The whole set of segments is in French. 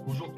Bonjour.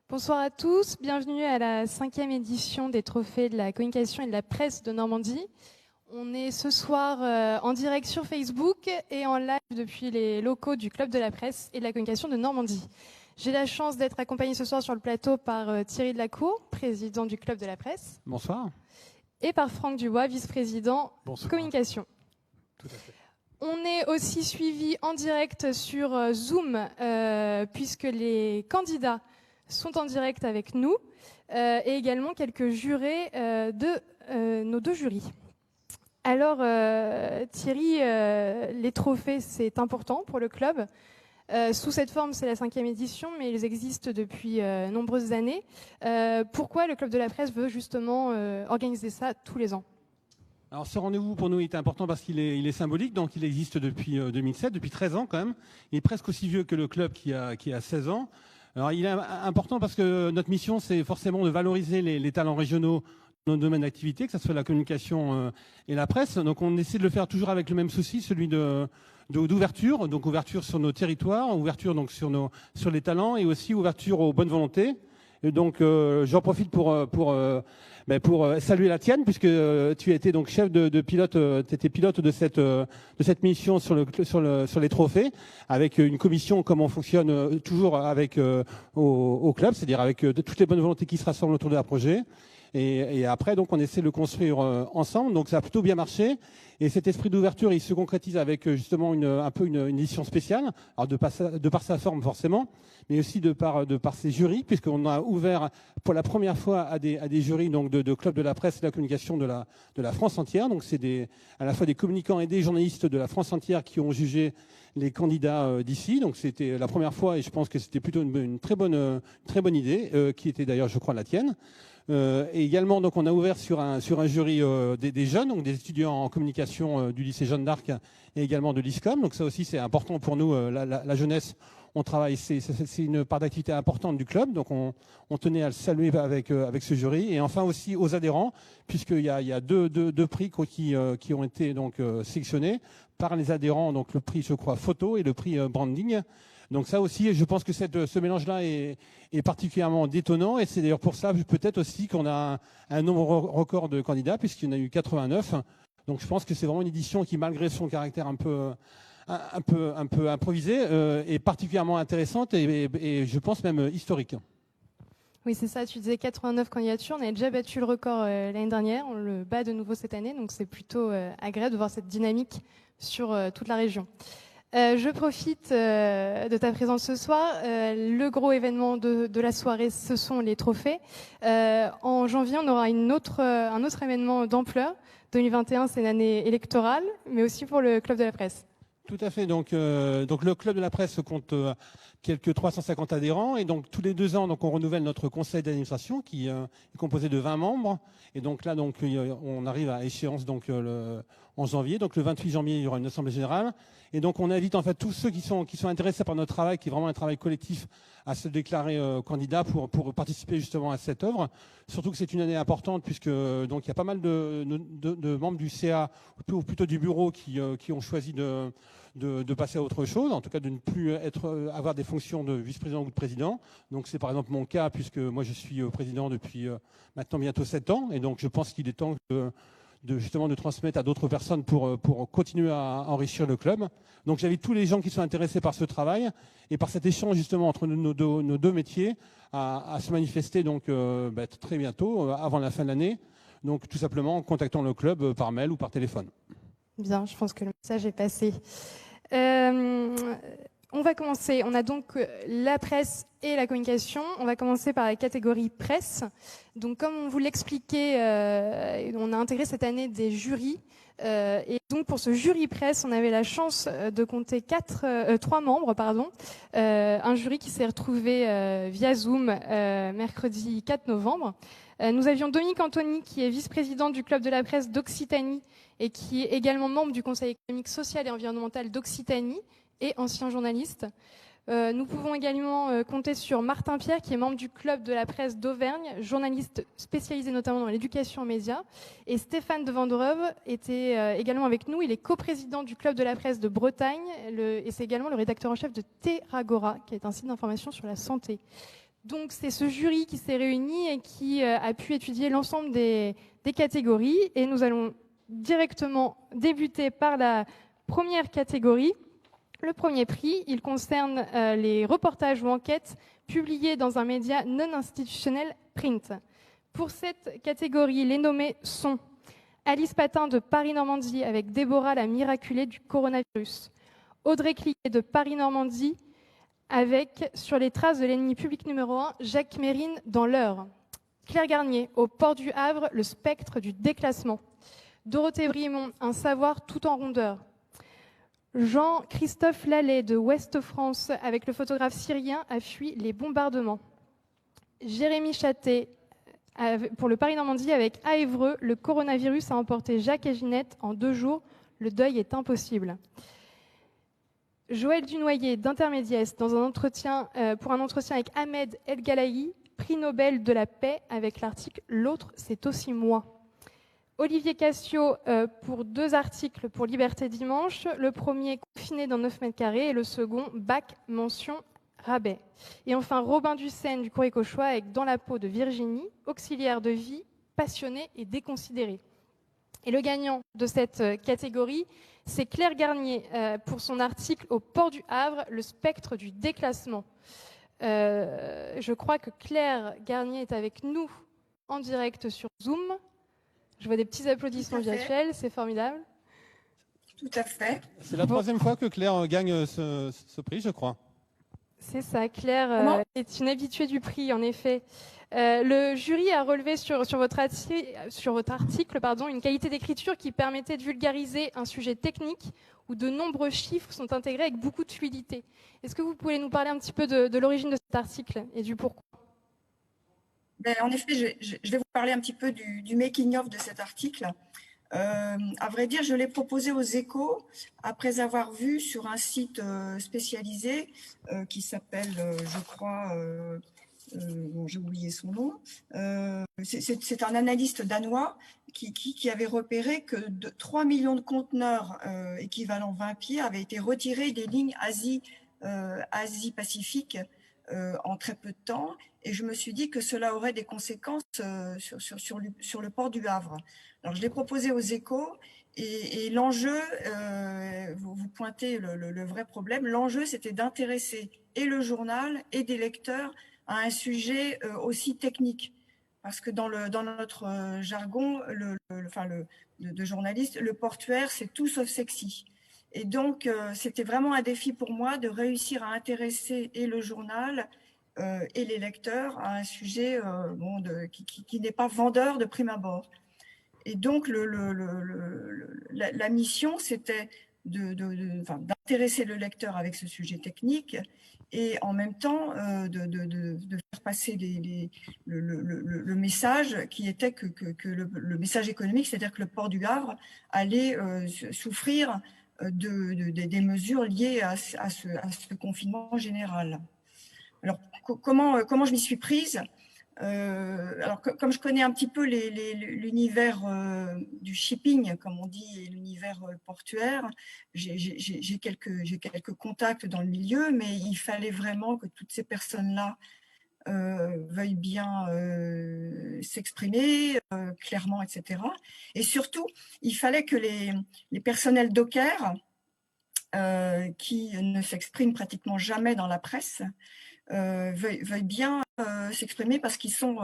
Bonsoir à tous, bienvenue à la 5e édition des Trophées de la communication et de la presse de Normandie. On est ce soir en direct sur Facebook et en live depuis les locaux du Club de la presse et de la communication de Normandie. J'ai la chance d'être accompagnée ce soir sur le plateau par Thierry Delacour, président du Club de la presse. Bonsoir. Et par Franck Dubois, vice-président communication. Tout à fait. On est aussi suivi en direct sur Zoom puisque les candidats sont en direct avec nous et également quelques jurés de nos deux jurys. Alors Thierry, les trophées c'est important pour le club. Sous cette forme c'est la 5e édition mais ils existent depuis nombreuses années. Pourquoi le Club de la presse veut justement organiser ça tous les ans ? Alors ce rendez-vous pour nous est important parce qu'il est symbolique, donc il existe depuis 2007, depuis 13 ans quand même. Il est presque aussi vieux que le club qui a 16 ans. Alors il est important parce que notre mission c'est forcément de valoriser les talents régionaux dans nos domaines d'activité, que ce soit la communication et la presse. Donc on essaie de le faire toujours avec le même souci, celui d'ouverture, donc ouverture sur nos territoires, ouverture donc sur les talents et aussi ouverture aux bonnes volontés. Et donc j'en profite pour saluer la tienne puisque tu as été donc chef de pilote, tu étais pilote de cette mission sur les trophées avec une commission comme on fonctionne toujours avec au club, c'est-à-dire avec toutes les bonnes volontés qui se rassemblent autour d'un projet. Et après, donc, on essaie de le construire ensemble. Donc, ça a plutôt bien marché. Et cet esprit d'ouverture, il se concrétise avec justement un peu une édition spéciale. Alors, de par sa forme, forcément, mais aussi de par ses jurys, puisqu'on a ouvert pour la première fois à des jurys donc de clubs de la presse et de la communication de la France entière. Donc, c'est à la fois des communicants et des journalistes de la France entière qui ont jugé les candidats d'ici. Donc, c'était la première fois, et je pense que c'était plutôt une très bonne idée, qui était d'ailleurs, je crois, la tienne. Et également, donc, on a ouvert sur un jury des jeunes, donc des étudiants en communication du lycée Jeanne d'Arc et également de l'ISCOM. Donc ça aussi, c'est important pour nous, la jeunesse. On travaille, c'est une part d'activité importante du club, donc on tenait à le saluer avec ce jury. Et enfin aussi aux adhérents, puisqu'il y a deux prix qui ont été donc sélectionnés par les adhérents, donc le prix, je crois, photo et le prix branding. Donc ça aussi, je pense que ce mélange-là est particulièrement détonnant, et c'est d'ailleurs pour ça peut-être aussi qu'on a un nombre record de candidats, puisqu'il y en a eu 89. Donc je pense que c'est vraiment une édition qui, malgré son caractère un peu improvisé, est particulièrement intéressante et je pense même historique. Oui, c'est ça. Tu disais 89 candidatures. On avait déjà battu le record l'année dernière. On le bat de nouveau cette année. Donc c'est plutôt agréable de voir cette dynamique sur toute la région. Je profite de ta présence ce soir. Le gros événement de la soirée, ce sont les trophées. En janvier, on aura un autre événement d'ampleur. 2021, c'est l'année électorale, mais aussi pour le Club de la Presse. Tout à fait. Donc le Club de la Presse compte quelques 350 adhérents, et donc tous les 2 ans, donc on renouvelle notre conseil d'administration qui est composé de 20 membres. Et donc là, donc on arrive à échéance donc en janvier. Donc le 28 janvier, il y aura une assemblée générale. Et donc on invite en fait tous ceux qui sont intéressés par notre travail, qui est vraiment un travail collectif, à se déclarer candidat pour participer justement à cette œuvre. Surtout que c'est une année importante, puisque donc il y a pas mal de membres du CA, ou plutôt du bureau, qui ont choisi de passer à autre chose, en tout cas de ne plus avoir des fonctions de vice-président ou de président. Donc c'est par exemple mon cas, puisque moi je suis président depuis maintenant bientôt 7 ans, et donc je pense qu'il est temps justement de transmettre à d'autres personnes pour continuer à enrichir le club. Donc j'invite tous les gens qui sont intéressés par ce travail et par cet échange justement entre nos deux métiers à se manifester donc très bientôt, avant la fin de l'année. Donc tout simplement en contactant le club par mail ou par téléphone. Bien, je pense que le message est passé. On va commencer. On a donc la presse et la communication. On va commencer par la catégorie presse. Donc, comme on vous l'expliquait, on a intégré cette année des jurys. Et donc, pour ce jury presse, on avait la chance de compter 3 membres. Un jury qui s'est retrouvé via Zoom mercredi 4 novembre. Nous avions Dominique Antoni, qui est vice-président du Club de la Presse d'Occitanie et qui est également membre du Conseil économique, social et environnemental d'Occitanie et ancien journaliste. Nous pouvons également compter sur Martin Pierre, qui est membre du Club de la Presse d'Auvergne, journaliste spécialisé notamment dans l'éducation aux médias. Et Stéphane de Vandereuve était également avec nous. Il est coprésident du Club de la Presse de Bretagne et c'est également le rédacteur en chef de Terragora, qui est un site d'information sur la santé. Donc c'est ce jury qui s'est réuni et qui a pu étudier l'ensemble des catégories. Et nous allons directement débuter par la première catégorie. Le premier prix, il concerne les reportages ou enquêtes publiés dans un média non institutionnel print. Pour cette catégorie, les nommés sont Alice Patin de Paris-Normandie avec Déborah la miraculée du coronavirus, Audrey Cliquet de Paris-Normandie avec Sur les traces de l'ennemi public numéro 1, Jacques Mérine dans l'Eure, Claire Garnier au port du Havre, le spectre du déclassement, Dorothée Brimont, un savoir tout en rondeur, Jean-Christophe Lallet de Ouest France avec le photographe syrien a fui les bombardements. Jérémy Châté pour le Paris-Normandie avec à Évreux, le coronavirus a emporté Jacques et Ginette en 2 jours, le deuil est impossible. Joël Dunoyer d'Intermédiès pour un entretien avec Ahmed El Galaï, prix Nobel de la paix avec l'article « L'autre, c'est aussi moi ». Olivier Cassio pour 2 articles pour Liberté Dimanche. Le premier, confiné dans 9 mètres carrés, et le second, bac, mention, rabais. Et enfin, Robin Dussène du Courrier Cauchois avec Dans la peau de Virginie, auxiliaire de vie, passionné et déconsidéré. Et le gagnant de cette catégorie, c'est Claire Garnier pour son article Au port du Havre, le spectre du déclassement. Je crois que Claire Garnier est avec nous en direct sur Zoom. Je vois des petits applaudissements virtuels, c'est formidable. Tout à fait. C'est la troisième fois que Claire gagne ce prix, je crois. C'est ça, Claire est une habituée du prix, en effet. Le jury a relevé sur votre article une qualité d'écriture qui permettait de vulgariser un sujet technique où de nombreux chiffres sont intégrés avec beaucoup de fluidité. Est-ce que vous pouvez nous parler un petit peu de l'origine de cet article et du pourquoi? En effet, je vais vous parler un petit peu du making-of de cet article. À vrai dire, je l'ai proposé aux Échos après avoir vu sur un site spécialisé qui s'appelle, je crois, j'ai oublié son nom, c'est un analyste danois qui avait repéré que 3 millions de conteneurs équivalent 20 pieds avaient été retirés des lignes Asie-Pacifique en très peu de temps. Et je me suis dit que cela aurait des conséquences sur le port du Havre. Alors, je l'ai proposé aux Échos et l'enjeu, vous pointez le vrai problème, l'enjeu, c'était d'intéresser et le journal et des lecteurs à un sujet aussi technique. Parce que dans notre jargon de journaliste, le portuaire, c'est tout sauf sexy. Et donc, c'était vraiment un défi pour moi de réussir à intéresser et le journal et les lecteurs à un sujet qui n'est pas vendeur de prime abord. Et donc, la mission, c'était d'intéresser le lecteur avec ce sujet technique et en même temps de faire passer le message qui était que le message économique, c'est-à-dire que le port du Havre allait souffrir des mesures liées à ce confinement général. Alors, comment je m'y suis prise ? Alors, comme je connais un petit peu l'univers du shipping, comme on dit, et l'univers portuaire, j'ai quelques contacts dans le milieu, mais il fallait vraiment que toutes ces personnes-là veuillent bien s'exprimer clairement, etc. Et surtout, il fallait que les personnels dockers, qui ne s'expriment pratiquement jamais dans la presse, veuillent bien s'exprimer parce qu'ils sont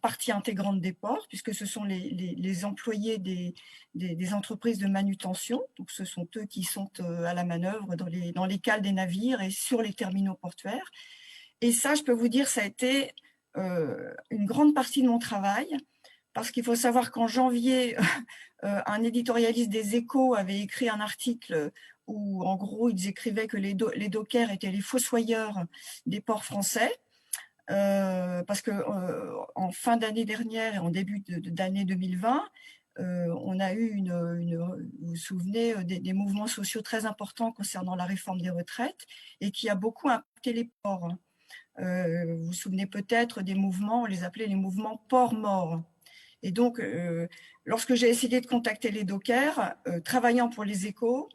partie intégrante des ports, puisque ce sont les employés des entreprises de manutention. Donc, ce sont eux qui sont à la manœuvre dans les cales des navires et sur les terminaux portuaires. Et ça, je peux vous dire, ça a été une grande partie de mon travail, parce qu'il faut savoir qu'en janvier, un éditorialiste des Échos avait écrit un article où, en gros, ils écrivaient que les dockers étaient les fossoyeurs des ports français, parce que en fin d'année dernière et en début d'année 2020, on a eu vous vous souvenez, des mouvements sociaux très importants concernant la réforme des retraites et qui a beaucoup impacté les ports. Vous vous souvenez peut-être des mouvements, on les appelait les mouvements ports morts. Et donc, lorsque j'ai essayé de contacter les dockers, travaillant pour les Échos,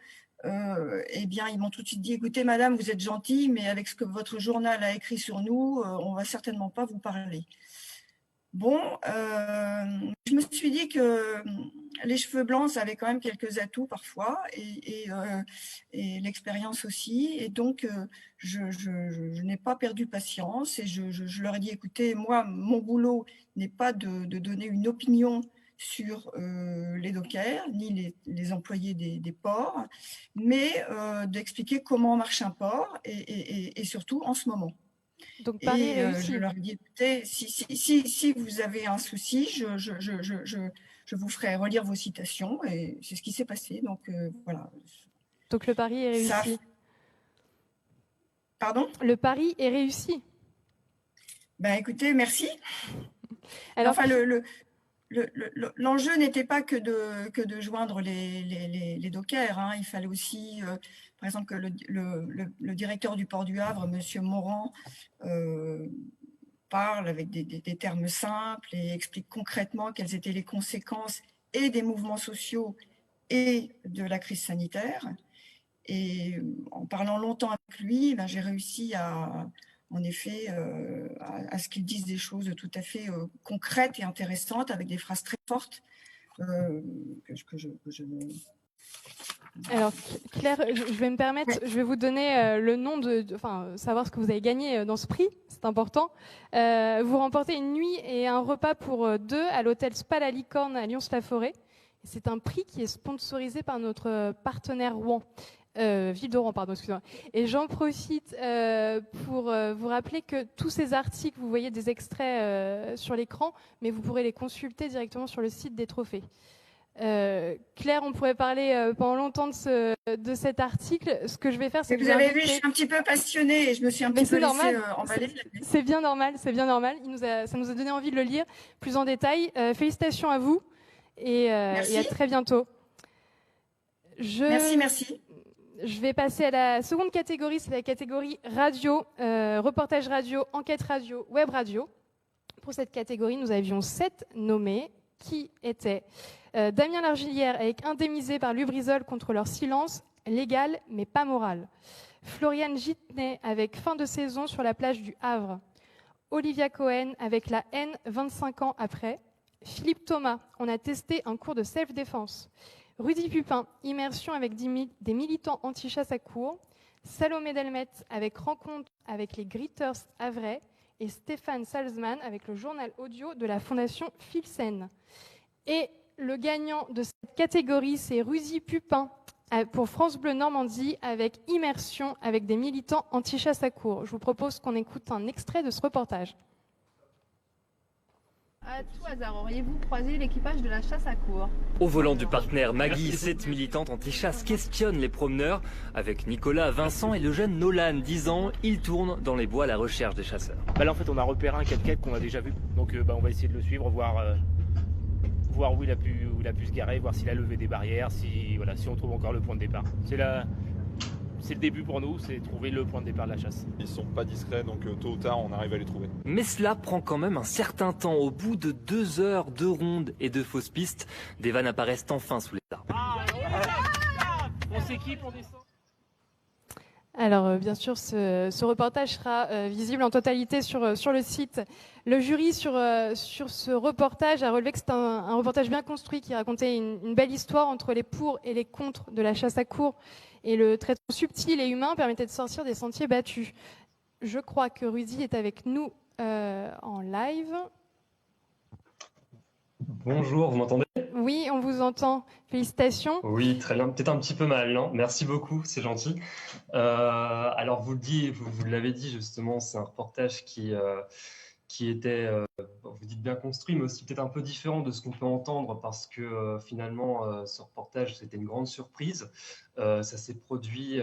eh bien, ils m'ont tout de suite dit, écoutez, madame, vous êtes gentille, mais avec ce que votre journal a écrit sur nous, on ne va certainement pas vous parler. Bon, je me suis dit que les cheveux blancs, ça avait quand même quelques atouts parfois, et l'expérience aussi. Et donc, je n'ai pas perdu patience et je leur ai dit, écoutez, moi, mon boulot n'est pas de donner une opinion sur les dockers, ni les employés des ports, mais d'expliquer comment marche un port et surtout en ce moment. Donc, Paris réussi. Je leur ai dit, écoutez, si vous avez un souci, je vous ferai relire vos citations, et c'est ce qui s'est passé. Donc, voilà. Donc, le pari est réussi. Pardon ? Le pari est réussi. Ben, écoutez, merci. Alors, enfin, l'enjeu n'était pas que de joindre les dockers. Hein. Il fallait aussi, par exemple, que le directeur du port du Havre, M. Morand, parle avec des termes simples et explique concrètement quelles étaient les conséquences et des mouvements sociaux et de la crise sanitaire. Et en parlant longtemps avec lui, ben, j'ai réussi en effet, à ce qu'ils disent des choses tout à fait concrètes et intéressantes, avec des phrases très fortes que Alors Claire, je vais me permettre, je vais vous donner le nom savoir ce que vous avez gagné dans ce prix, c'est important. Vous remportez une nuit et un repas pour deux à l'hôtel Spa La Licorne à Lyons-la-Forêt. C'est un prix qui est sponsorisé par notre partenaire Rouen. Ville de Rouen, pardon, excusez-moi. Et j'en profite pour vous rappeler que tous ces articles, vous voyez des extraits sur l'écran, mais vous pourrez les consulter directement sur le site des trophées. Claire, on pourrait parler pendant longtemps de cet article. Ce que je vais faire, c'est que vous avez vu, je suis un petit peu passionnée et je me suis un petit peu laissée emballer. C'est bien normal, c'est bien normal. Ça nous a donné envie de le lire plus en détail. Félicitations à vous et à très bientôt. Merci. Je vais passer à la seconde catégorie, c'est la catégorie radio, reportage radio, enquête radio, web radio. Pour cette catégorie, nous avions 7 nommés qui étaient Damien Largillière avec Indemnisé par Lubrizol contre leur silence, légal mais pas moral. Floriane Gitnet avec Fin de saison sur la plage du Havre. Olivia Cohen avec La haine 25 ans après. Philippe Thomas, on a testé un cours de self-défense. Rudy Pupin, immersion avec des militants anti-chasse à cour. Salomé Delmet avec rencontre avec les Gritters havrais. Et Stéphane Salzman avec le journal audio de la Fondation Filsen. Et le gagnant de cette catégorie, c'est Rudy Pupin pour France Bleu Normandie avec immersion avec des militants anti-chasse à cour. Je vous propose qu'on écoute un extrait de ce reportage. À tout hasard, auriez-vous croisé l'équipage de la chasse à cour? Au volant du partenaire Maggie, cette militante anti-chasse questionne les promeneurs. Avec Nicolas, Vincent et le jeune Nolan, 10 ans, ils tournent dans les bois à la recherche des chasseurs. Là en fait on a repéré un 4x4 qu'on a déjà vu, donc on va essayer de le suivre, voir où il a pu se garer, voir s'il a levé des barrières, si on trouve encore le point de départ. C'est le début pour nous, c'est trouver le point de départ de la chasse. Ils sont pas discrets, donc tôt ou tard on arrive à les trouver. Mais cela prend quand même un certain temps. Au bout de 2 heures de rondes et de fausses pistes, des vannes apparaissent enfin sous les arbres. On s'équipe, on descend. Alors, bien sûr, ce reportage sera visible en totalité sur le site. Le jury sur ce reportage a relevé que c'est un reportage bien construit qui racontait une belle histoire entre les pour et les contre de la chasse à cour. Et le traitement subtil et humain permettait de sortir des sentiers battus. Je crois que Rudy est avec nous en live. Bonjour, vous m'entendez? Oui, on vous entend. Félicitations. Oui, très bien. Peut-être un petit peu mal, non? Merci beaucoup, c'est gentil. Alors, vous l'avez dit justement, c'est un reportage qui était, vous dites bien construit, mais aussi peut-être un peu différent de ce qu'on peut entendre parce que finalement, ce reportage, c'était une grande surprise. Ça s'est produit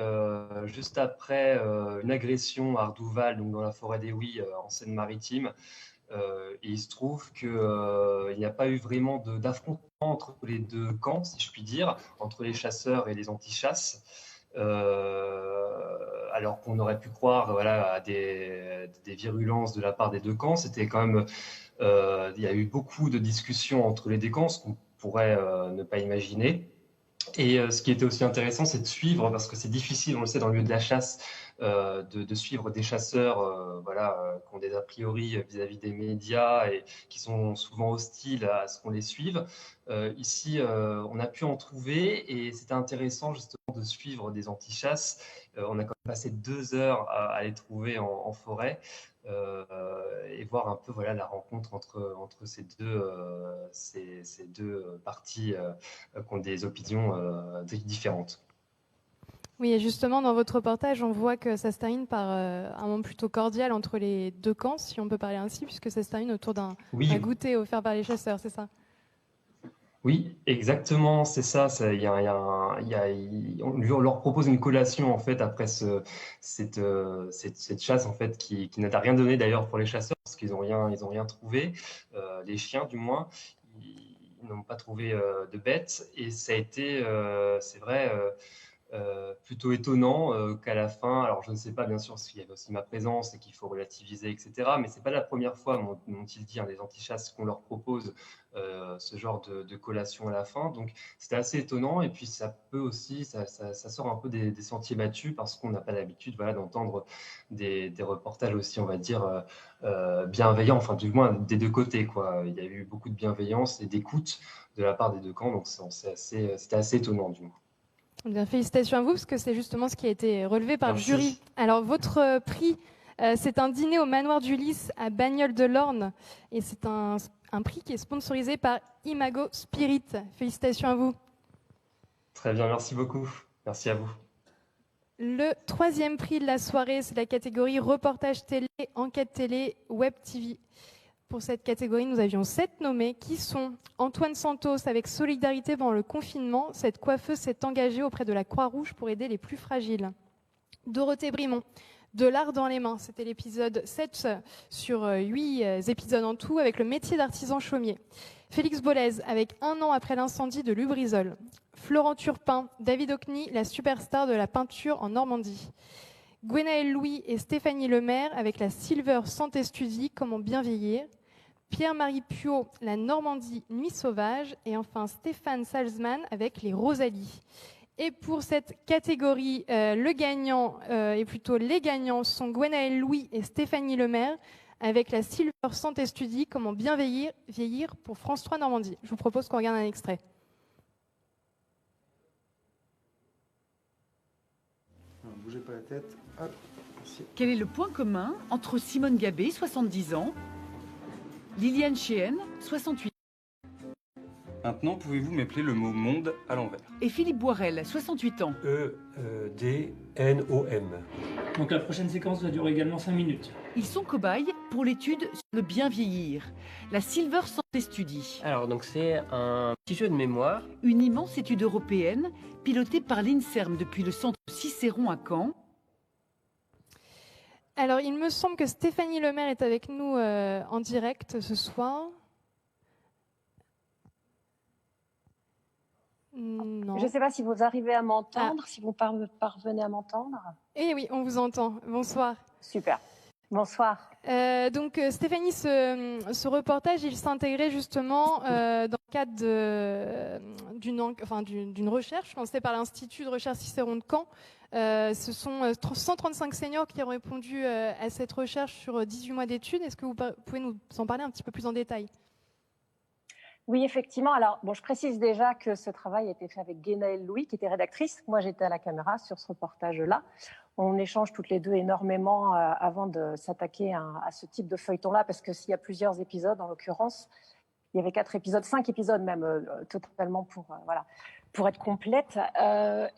juste après une agression à Ardouval, donc dans la forêt des Houilles, en Seine-Maritime. Et il se trouve qu'il n'y a pas eu vraiment d'affrontement entre les deux camps, si je puis dire, entre les chasseurs et les anti-chasses. Alors qu'on aurait pu croire à des virulences de la part des deux camps. C'était quand même, il y a eu beaucoup de discussions entre les deux camps, ce qu'on pourrait ne pas imaginer. Et ce qui était aussi intéressant, c'est de suivre, parce que c'est difficile, on le sait, dans le milieu de la chasse, de suivre des chasseurs qui ont des a priori vis-à-vis des médias et qui sont souvent hostiles à ce qu'on les suive. Ici, on a pu en trouver et c'était intéressant justement de suivre des anti-chasses. On a quand même passé 2 heures à les trouver en forêt et voir un peu la rencontre entre ces deux parties qui ont des opinions différentes. Oui, et justement, dans votre reportage, on voit que ça se termine par un moment plutôt cordial entre les deux camps, si on peut parler ainsi, puisque ça se termine autour d'un goûter offert par les chasseurs, c'est ça? Oui, exactement, c'est ça. On leur propose une collation en fait après cette chasse en fait qui n'a rien donné d'ailleurs pour les chasseurs parce qu'ils ont rien trouvé, les chiens du moins, ils n'ont pas trouvé de bêtes et ça a été, c'est vrai. Plutôt étonnant qu'à la fin, alors je ne sais pas bien sûr s'il y avait aussi ma présence et qu'il faut relativiser, etc. Mais c'est pas la première fois, m'ont-ils dit, des antichasses qu'on leur propose ce genre de collation à la fin. Donc c'était assez étonnant et puis ça peut aussi, ça sort un peu des sentiers battus parce qu'on n'a pas l'habitude d'entendre des reportages aussi, on va dire, bienveillants, enfin du moins des deux côtés, quoi. Il y a eu beaucoup de bienveillance et d'écoute de la part des deux camps, donc c'était assez étonnant du moins. Bien, félicitations à vous, parce que c'est justement ce qui a été relevé par Merci. le jury. Alors, votre prix, c'est un dîner au manoir du Lys à Bagnoles-de-l'Orne. Et c'est un prix qui est sponsorisé par Imago Spirit. Félicitations à vous. Très bien, merci beaucoup. Merci à vous. Le troisième prix de la soirée, c'est la catégorie reportage télé, enquête télé, web TV. Pour cette catégorie, nous avions 7 nommés qui sont Antoine Santos avec Solidarité pendant le confinement. Cette coiffeuse s'est engagée auprès de la Croix-Rouge pour aider les plus fragiles. Dorothée Brimont, De l'art dans les mains. C'était l'épisode 7 sur 8 épisodes en tout avec le métier d'artisan chaumier. Félix Bollez avec Un an après l'incendie de Lubrizol. Florent Turpin, David Hockney, la superstar de la peinture en Normandie. Gwenaëlle Louis et Stéphanie Lemaire avec la Silver Santé Studie, Comment bien vieillir. Pierre-Marie Puot, La Normandie, Nuit sauvage. Et enfin Stéphane Salzman avec Les Rosalies. Et pour cette catégorie, le gagnant, et plutôt les gagnants, sont Gwenaëlle Louis et Stéphanie Lemaire avec la Silver Santé Studie, Comment bien vieillir pour France 3 Normandie. Je vous propose qu'on regarde un extrait. Ne bougez pas la tête. Hop, merci. Quel est le point commun entre Simone Gabé, 70 ans, Liliane Chehen, 68 Maintenant, pouvez-vous m'appeler le mot monde à l'envers? et Philippe Boirel, 68 ans. E-D-N-O-M. Donc la prochaine séquence va durer également 5 minutes. Ils sont cobayes pour l'étude sur le bien vieillir, la Silver Santé Studie. Alors, donc c'est un petit jeu de mémoire. Une immense étude européenne pilotée par l'INSERM depuis le centre Cicéron à Caen. Alors, il me semble que Stéphanie Lemaire est avec nous en direct ce soir. Non. Je ne sais pas si vous arrivez à m'entendre, si vous parvenez à m'entendre. Eh oui, on vous entend. Bonsoir. Super. Bonsoir. Donc Stéphanie, ce reportage, il s'intégrait justement dans le cadre d'une recherche lancée par l'Institut de recherche Cicéron de Caen. Ce sont 135 seniors qui ont répondu à cette recherche sur 18 mois d'études. Est-ce que vous pouvez nous en parler un petit peu plus en détail ? Oui, effectivement. Alors, bon, je précise déjà que ce travail a été fait avec Gwenaëlle Louis, qui était rédactrice. Moi, j'étais à la caméra sur ce reportage-là. On échange toutes les deux énormément avant de s'attaquer à ce type de feuilleton-là, parce que s'il y a plusieurs épisodes, en l'occurrence, il y avait 4 épisodes, 5 épisodes même, totalement pour être complète.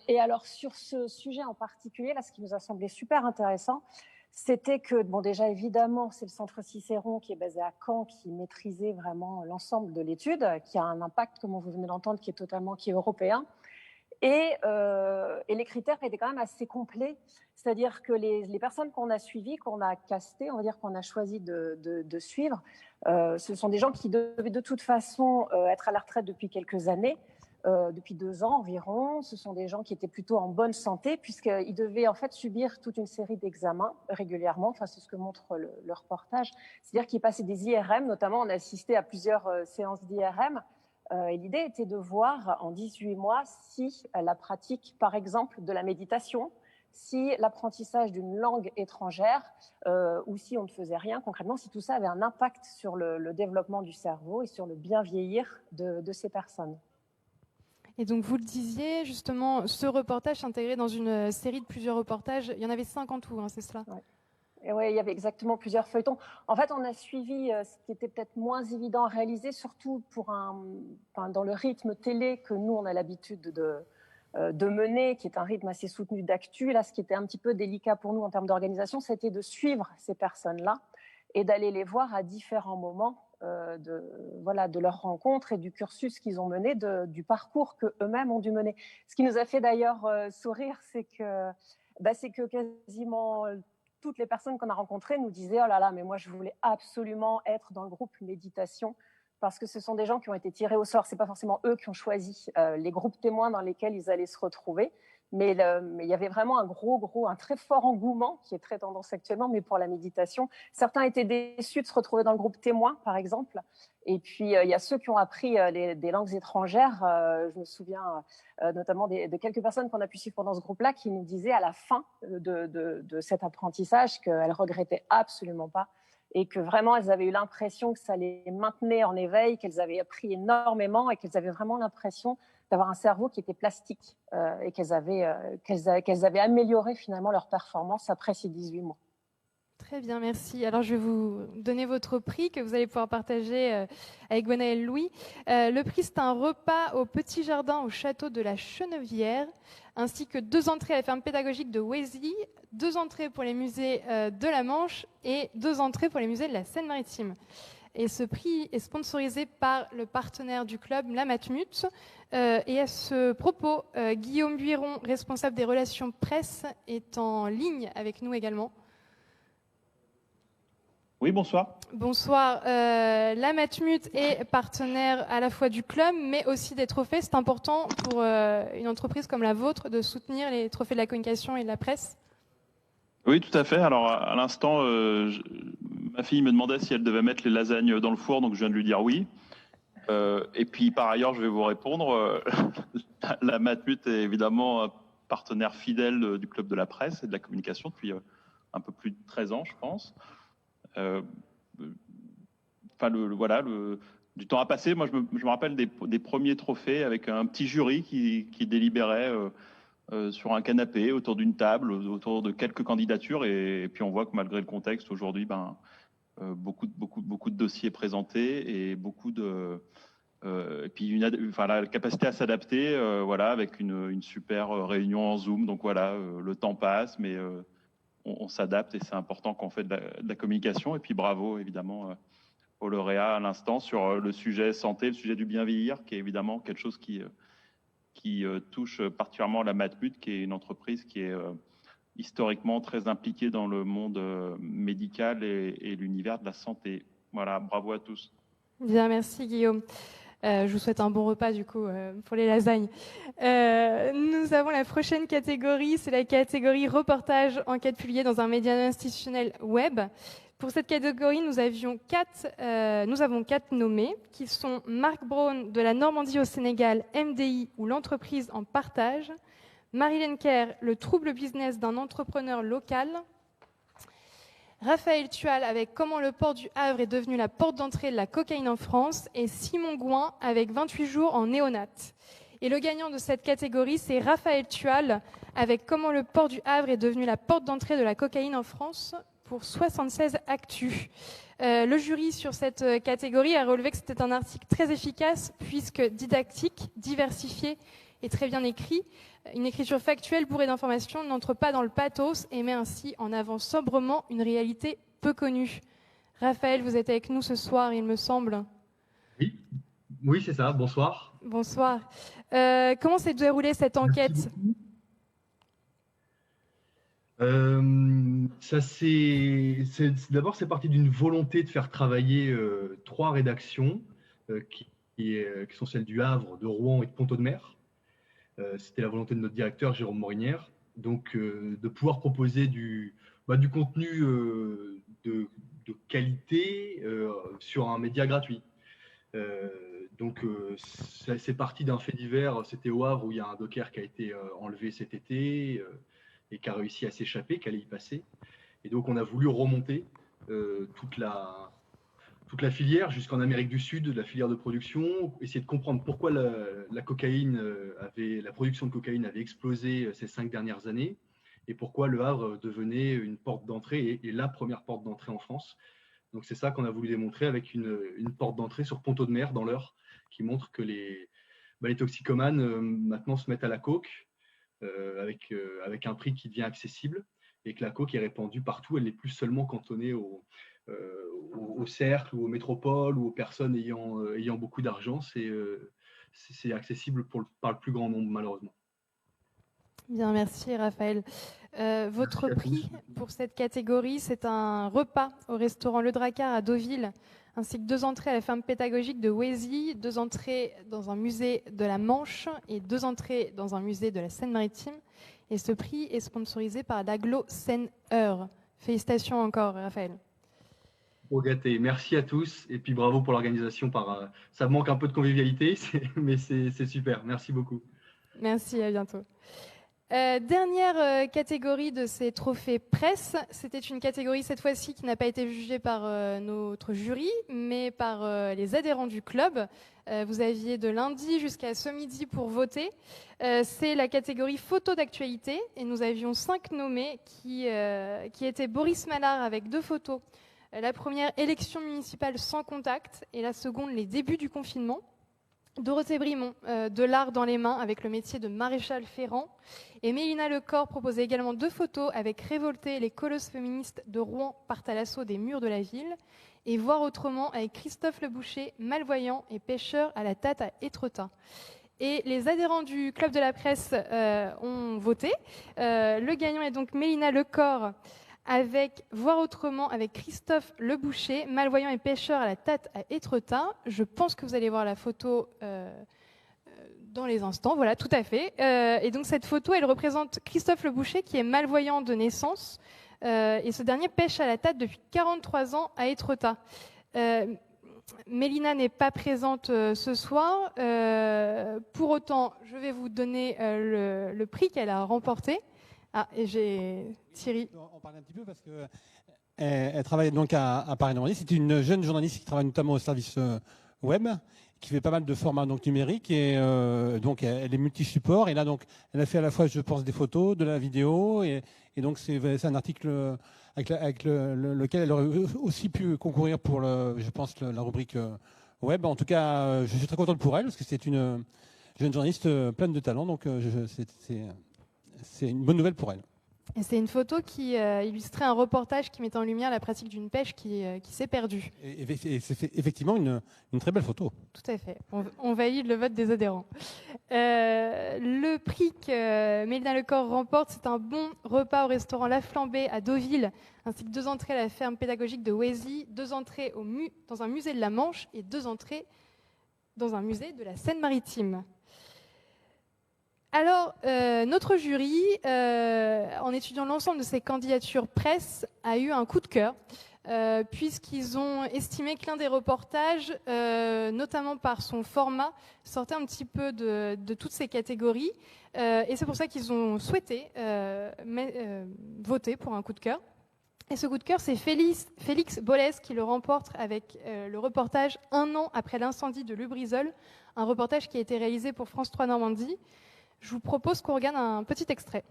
Et alors, sur ce sujet en particulier, là, ce qui nous a semblé super intéressant, c'était que, bon, déjà, évidemment, c'est le centre Cicéron qui est basé à Caen, qui maîtrisait vraiment l'ensemble de l'étude, qui a un impact, comme vous venez d'entendre, qui est européen. Et les critères étaient quand même assez complets. C'est-à-dire que les personnes qu'on a suivies, qu'on a castées, on va dire qu'on a choisi de suivre, ce sont des gens qui devaient de toute façon être à la retraite depuis quelques années, depuis 2 ans environ. Ce sont des gens qui étaient plutôt en bonne santé, puisqu'ils devaient en fait subir toute une série d'examens régulièrement. Enfin, c'est ce que montre le reportage. C'est-à-dire qu'ils passaient des IRM, notamment on a assisté à plusieurs séances d'IRM. Et l'idée était de voir en 18 mois si la pratique, par exemple, de la méditation, si l'apprentissage d'une langue étrangère, ou si on ne faisait rien concrètement, si tout ça avait un impact sur le développement du cerveau et sur le bien vieillir de ces personnes. Et donc, vous le disiez, justement, ce reportage s'intégrait dans une série de plusieurs reportages. Il y en avait 5 en tout, hein, c'est cela ? Ouais. Et oui, il y avait exactement plusieurs feuilletons. En fait, on a suivi ce qui était peut-être moins évident à réaliser, surtout dans le rythme télé que nous, on a l'habitude de mener, qui est un rythme assez soutenu d'actu. Là, ce qui était un petit peu délicat pour nous en termes d'organisation, c'était de suivre ces personnes-là et d'aller les voir à différents moments de leur rencontre et du cursus qu'ils ont mené, du parcours qu'eux-mêmes ont dû mener. Ce qui nous a fait d'ailleurs sourire, c'est que quasiment toutes les personnes qu'on a rencontrées nous disaient « Oh là là, mais moi, je voulais absolument être dans le groupe méditation » parce que ce sont des gens qui ont été tirés au sort. Ce n'est pas forcément eux qui ont choisi les groupes témoins dans lesquels ils allaient se retrouver. Mais il y avait vraiment un très fort engouement, qui est très tendance actuellement, mais pour la méditation. Certains étaient déçus de se retrouver dans le groupe témoin, par exemple. Et puis, il y a ceux qui ont appris des langues étrangères. Je me souviens notamment de quelques personnes qu'on a pu suivre pendant ce groupe-là qui nous disaient à la fin de cet apprentissage qu'elles ne regrettaient absolument pas et que vraiment, elles avaient eu l'impression que ça les maintenait en éveil, qu'elles avaient appris énormément et qu'elles avaient vraiment l'impression d'avoir un cerveau qui était plastique et qu'elles avaient amélioré finalement leur performance après ces 18 mois. Très bien, merci. Alors, je vais vous donner votre prix que vous allez pouvoir partager avec Gwenaëlle Louis. Le prix, c'est un repas au petit jardin au château de la Chenevière, ainsi que 2 entrées à la ferme pédagogique de Wézy, 2 entrées pour les musées de la Manche et 2 entrées pour les musées de la Seine-Maritime. Et ce prix est sponsorisé par le partenaire du club, la Matmut. Et à ce propos, Guillaume Buiron, responsable des relations presse, est en ligne avec nous également. Oui, bonsoir. Bonsoir. La Matmut est partenaire à la fois du club, mais aussi des trophées. C'est important pour une entreprise comme la vôtre de soutenir les trophées de la communication et de la presse. Oui, tout à fait. Alors, à l'instant, ma fille me demandait si elle devait mettre les lasagnes dans le four, donc je viens de lui dire oui. Et puis, par ailleurs, je vais vous répondre. La Matmut est évidemment un partenaire fidèle du club de la presse et de la communication depuis un peu plus de 13 ans, je pense. Du temps à passer, moi je me rappelle des premiers trophées avec un petit jury qui délibérait sur un canapé autour d'une table, autour de quelques candidatures, et puis on voit que malgré le contexte aujourd'hui, beaucoup de dossiers présentés et et puis la capacité à s'adapter, avec une super réunion en Zoom. Donc voilà, le temps passe, mais on s'adapte et c'est important qu'on fait de la communication. Et puis bravo évidemment au lauréat à l'instant sur le sujet santé, le sujet du bien vieillir, qui est évidemment quelque chose qui touche particulièrement la Matmut, qui est une entreprise qui est historiquement très impliquée dans le monde médical et l'univers de la santé. Voilà, bravo à tous. Bien, merci Guillaume. Je vous souhaite un bon repas du coup pour les lasagnes. Nous avons la prochaine catégorie, c'est la catégorie reportage enquête publiée dans un média institutionnel web. Pour cette catégorie, nous avons 4 nommés qui sont Marc Braun de la Normandie au Sénégal, MDI ou l'entreprise en partage, Marilène Kerr, le trouble business d'un entrepreneur local, Raphaël Tual avec comment le port du Havre est devenu la porte d'entrée de la cocaïne en France et Simon Gouin avec 28 jours en néonate. Et le gagnant de cette catégorie, c'est Raphaël Tual avec comment le port du Havre est devenu la porte d'entrée de la cocaïne en France pour 76 actus. Le jury sur cette catégorie a relevé que c'était un article très efficace puisque didactique, diversifié et très bien écrit. Une écriture factuelle bourrée d'informations n'entre pas dans le pathos et met ainsi en avant sobrement une réalité peu connue. Raphaël, vous êtes avec nous ce soir, il me semble. Oui, c'est ça. Bonsoir. Bonsoir. Comment s'est déroulée cette enquête ? D'abord, c'est parti d'une volonté de faire travailler 3 rédactions qui sont celles du Havre, de Rouen et de Pont-Audemer. C'était la volonté de notre directeur, Jérôme Morinière, donc de pouvoir proposer du contenu de qualité sur un média gratuit. C'est parti d'un fait divers, c'était au Havre où il y a un docker qui a été enlevé cet été et qui a réussi à s'échapper, qui allait y passer. Et donc on a voulu remonter toute la filière jusqu'en Amérique du Sud, la filière de production, essayer de comprendre pourquoi la production de cocaïne avait explosé ces 5 dernières années et pourquoi le Havre devenait une porte d'entrée et la première porte d'entrée en France. Donc c'est ça qu'on a voulu démontrer avec une porte d'entrée sur Pont-Audemer dans l'Eure qui montre que les toxicomanes maintenant se mettent à la coke avec un prix qui devient accessible et que la coke est répandue partout, elle n'est plus seulement cantonnée au cercle ou aux métropoles ou aux personnes ayant beaucoup d'argent, c'est accessible par le plus grand nombre malheureusement. Bien, merci Raphaël. Votre prix pour cette catégorie, c'est un repas au restaurant Le Drakkar à Deauville, ainsi que 2 entrées à la ferme pédagogique de Wézy, 2 entrées dans un musée de la Manche et 2 entrées dans un musée de la Seine-Maritime. Et ce prix est sponsorisé par l'Aglo Seine-Eure. Félicitations encore Raphaël. Gâté. Merci à tous et puis bravo pour l'organisation. Ça manque un peu de convivialité, mais c'est super. Merci beaucoup. Merci, à bientôt. Dernière catégorie de ces trophées presse, c'était une catégorie cette fois-ci qui n'a pas été jugée par notre jury, mais par les adhérents du club. Vous aviez de lundi jusqu'à ce midi pour voter. C'est la catégorie photo d'actualité et nous avions 5 nommés qui étaient Boris Mallard avec 2 photos. La première, élection municipale sans contact, et la seconde, les débuts du confinement. Dorothée Brimont, de l'art dans les mains avec le métier de maréchal ferrant. Et Mélina Lecor proposait également 2 photos avec Révoltées, les colosses féministes de Rouen partent à l'assaut des murs de la ville. Et Voir autrement avec Christophe Le Boucher, malvoyant et pêcheur à la Tatte à Étretat. Et les adhérents du Club de la Presse ont voté. Le gagnant est donc Mélina Lecor avec Voir autrement avec Christophe Le Boucher, malvoyant et pêcheur à la Tatte à Étretat. Je pense que vous allez voir la photo dans les instants. Voilà, tout à fait. Et donc cette photo, elle représente Christophe Le Boucher qui est malvoyant de naissance. Et ce dernier pêche à la Tatte depuis 43 ans à Étretat. Mélina n'est pas présente ce soir. Pour autant, je vais vous donner le prix qu'elle a remporté. Ah, et j'ai Thierry. On parle un petit peu parce que elle travaille donc à Paris-Normandie. C'est une jeune journaliste qui travaille notamment au service web, qui fait pas mal de formats donc numériques et donc elle est multi-support. Et là donc elle a fait à la fois, je pense, des photos, de la vidéo et donc c'est un article avec lequel elle aurait aussi pu concourir pour je pense la rubrique web. En tout cas, je suis très contente pour elle parce que c'est une jeune journaliste pleine de talent. Donc c'est une bonne nouvelle pour elle. Et c'est une photo qui illustrait un reportage qui mettait en lumière la pratique d'une pêche qui s'est perdue. Et c'est effectivement une très belle photo. Tout à fait. On valide le vote des adhérents. Le prix que Mélina Lecor remporte, c'est un bon repas au restaurant La Flambée à Deauville, ainsi que 2 entrées à la ferme pédagogique de Wézy, 2 entrées dans un musée de la Manche et 2 entrées dans un musée de la Seine-Maritime. Alors, notre jury, en étudiant l'ensemble de ces candidatures presse, a eu un coup de cœur, puisqu'ils ont estimé que l'un des reportages, notamment par son format, sortait un petit peu de toutes ces catégories. Et c'est pour ça qu'ils ont souhaité voter pour un coup de cœur. Et ce coup de cœur, c'est Félix Bollès qui le remporte avec le reportage 1 an après l'incendie de Lubrizol, un reportage qui a été réalisé pour France 3 Normandie. Je vous propose qu'on regarde un petit extrait.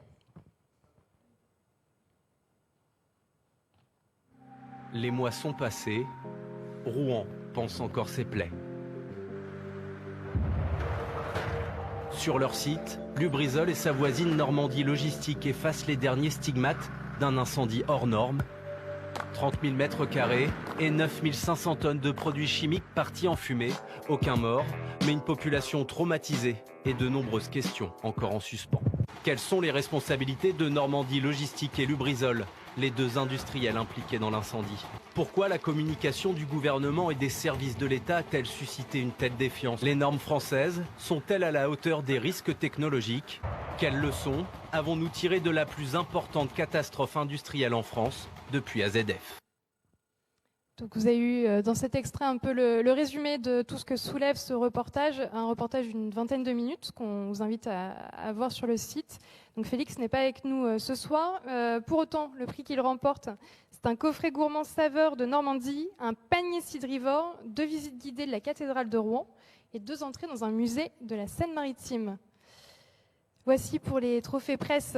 Les mois sont passés, Rouen pense encore ses plaies. Sur leur site, Lubrizol et sa voisine Normandie Logistique effacent les derniers stigmates d'un incendie hors norme. 30 000 mètres carrés et 9 500 tonnes de produits chimiques partis en fumée. Aucun mort, mais une population traumatisée et de nombreuses questions encore en suspens. Quelles sont les responsabilités de Normandie Logistique et Lubrizol, les 2 industriels impliqués dans l'incendie? Pourquoi la communication du gouvernement et des services de l'État a-t-elle suscité une telle défiance? Les normes françaises sont-elles à la hauteur des risques technologiques? Quelles leçons avons-nous tirées de la plus importante catastrophe industrielle en France depuis AZF? Donc vous avez eu dans cet extrait un peu le résumé de tout ce que soulève ce reportage, un reportage d'une 20aine de minutes qu'on vous invite à voir sur le site. Donc Félix n'est pas avec nous ce soir. Pour autant, le prix qu'il remporte, c'est un coffret gourmand saveur de Normandie, un panier cidrivore, 2 visites guidées de la cathédrale de Rouen et 2 entrées dans un musée de la Seine-Maritime. Voici pour les trophées presse.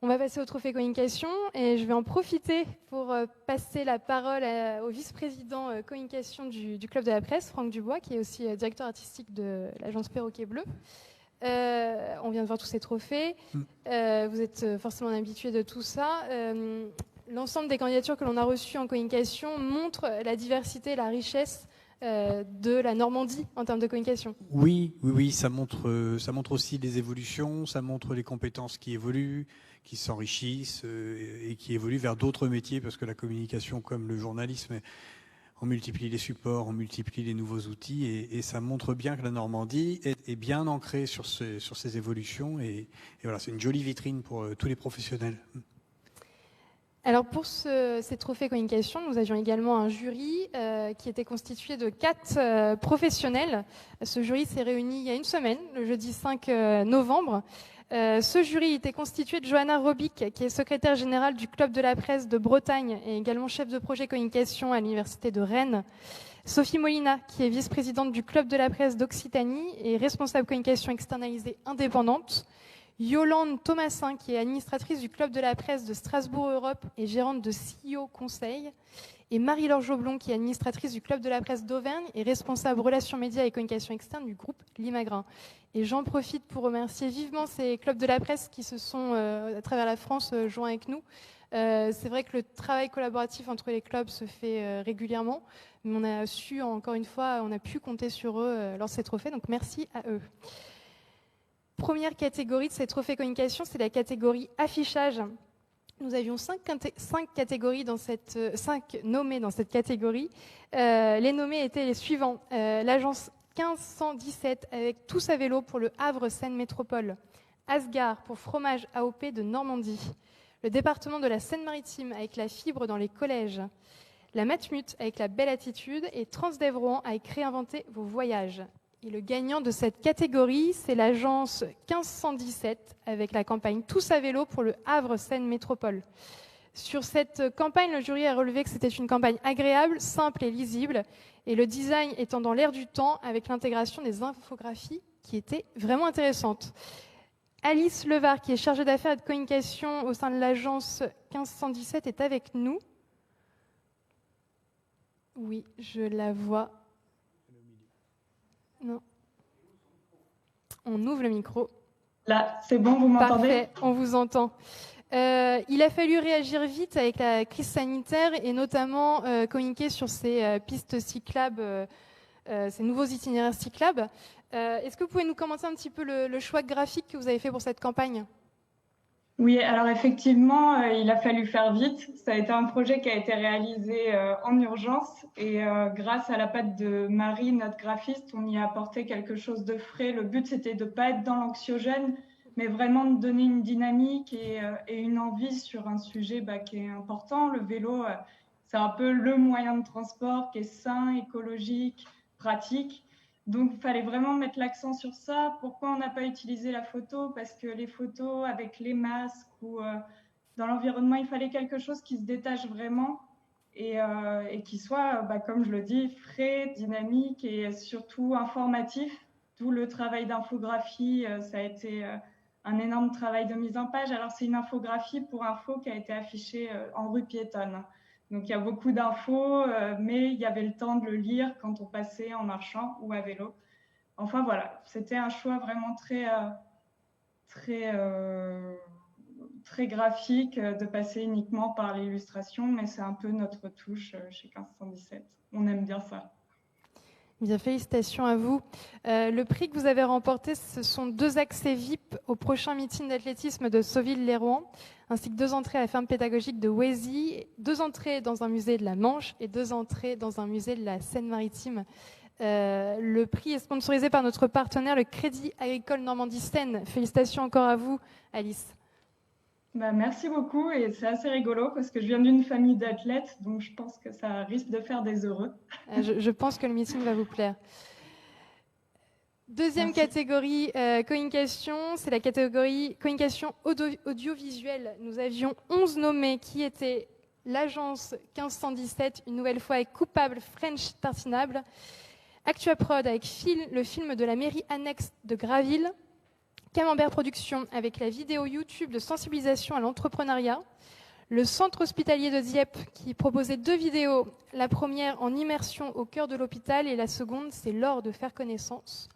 On va passer au trophée communication et je vais en profiter pour passer la parole au vice-président communication du Club de la Presse, Franck Dubois, qui est aussi directeur artistique de l'agence Perroquet Bleu. On vient de voir tous ces trophées. Vous êtes forcément habitués de tout ça. L'ensemble des candidatures que l'on a reçues en communication montrent la diversité et la richesse de la Normandie en termes de communication. Oui, ça montre aussi les évolutions, ça montre les compétences qui évoluent, qui s'enrichissent et qui évoluent vers d'autres métiers, parce que la communication, comme le journalisme, on multiplie les supports, on multiplie les nouveaux outils, et ça montre bien que la Normandie est bien ancrée sur ces évolutions, et voilà, c'est une jolie vitrine pour tous les professionnels. Alors pour ces trophées communication, nous avions également un jury qui était constitué de 4 professionnels. Ce jury s'est réuni il y a une semaine, le jeudi 5 novembre. Ce jury était constitué de Johanna Robic, qui est secrétaire générale du Club de la presse de Bretagne et également chef de projet communication à l'Université de Rennes. Sophie Molina, qui est vice-présidente du Club de la presse d'Occitanie et responsable communication externalisée indépendante. Yolande Thomasin, qui est administratrice du Club de la presse de Strasbourg Europe et gérante de CEO Conseil. Et Marie-Laure Joblon, qui est administratrice du Club de la presse d'Auvergne et responsable relations médias et communication externe du groupe Limagrin. Et j'en profite pour remercier vivement ces clubs de la presse qui se sont, à travers la France, joints avec nous. C'est vrai que le travail collaboratif entre les clubs se fait régulièrement, mais on a su, encore une fois, on a pu compter sur eux lors de ces trophées, donc merci à eux. Première catégorie de ces trophées communication, c'est la catégorie affichage. Nous avions 5 catégories dans 5 nommés dans cette catégorie. Les nommés étaient les suivants. L'agence 1517 avec Tous à vélo pour le Havre Seine Métropole. Asgard pour Fromage AOP de Normandie. Le département de la Seine-Maritime avec la fibre dans les collèges. La Matmut avec la belle attitude et Transdev Rouen avec Réinventer vos voyages. Et le gagnant de cette catégorie, c'est l'agence 1517 avec la campagne Tous à vélo pour le Havre Seine Métropole. Sur cette campagne, le jury a relevé que c'était une campagne agréable, simple et lisible, et le design étant dans l'air du temps avec l'intégration des infographies qui étaient vraiment intéressantes. Alice Levard, qui est chargée d'affaires et de communication au sein de l'agence 1517, est avec nous. Oui, je la vois. Non. On ouvre le micro. Là, c'est bon, vous m'entendez ? Parfait, on vous entend. Il a fallu réagir vite avec la crise sanitaire et notamment communiquer sur ces pistes cyclables, ces nouveaux itinéraires cyclables. Est-ce que vous pouvez nous commenter un petit peu le choix graphique que vous avez fait pour cette campagne ? Oui, alors effectivement, il a fallu faire vite. Ça a été un projet qui a été réalisé en urgence et grâce à la patte de Marie, notre graphiste, on y a apporté quelque chose de frais. Le but, c'était de ne pas être dans l'anxiogène, mais vraiment de donner une dynamique et une envie sur un sujet qui est important. Le vélo, c'est un peu le moyen de transport qui est sain, écologique, pratique. Donc, il fallait vraiment mettre l'accent sur ça. Pourquoi on n'a pas utilisé la photo ? Parce que les photos avec les masques ou dans l'environnement, il fallait quelque chose qui se détache vraiment et qui soit, comme je le dis, frais, dynamique et surtout informatif. D'où le travail d'infographie. Ça a été un énorme travail de mise en page. Alors, c'est une infographie pour info qui a été affichée en rue piétonne. Donc, il y a beaucoup d'infos, mais il y avait le temps de le lire quand on passait en marchant ou à vélo. Enfin, voilà, c'était un choix vraiment très graphique de passer uniquement par l'illustration, mais c'est un peu notre touche chez 1517. On aime bien ça. Bien, félicitations à vous. Le prix que vous avez remporté, ce sont 2 accès VIP au prochain meeting d'athlétisme de Sauville-les-Rouen, ainsi que 2 entrées à la ferme pédagogique de Wézy, 2 entrées dans un musée de la Manche et 2 entrées dans un musée de la Seine-Maritime. Le prix est sponsorisé par notre partenaire, le Crédit Agricole Normandie Seine. Félicitations encore à vous, Alice. Merci beaucoup et c'est assez rigolo parce que je viens d'une famille d'athlètes, donc je pense que ça risque de faire des heureux. Je pense que le meeting va vous plaire. Deuxième catégorie communication, c'est la catégorie communication audiovisuelle. Nous avions 11 nommés qui étaient l'agence 1517, une nouvelle fois avec Coupable French Tartinable, ActuaProd avec le film de la mairie annexe de Graville, Camembert Productions avec la vidéo YouTube de sensibilisation à l'entrepreneuriat, le centre hospitalier de Dieppe qui proposait 2 vidéos, la première en immersion au cœur de l'hôpital et la seconde c'est l'or de faire connaissance,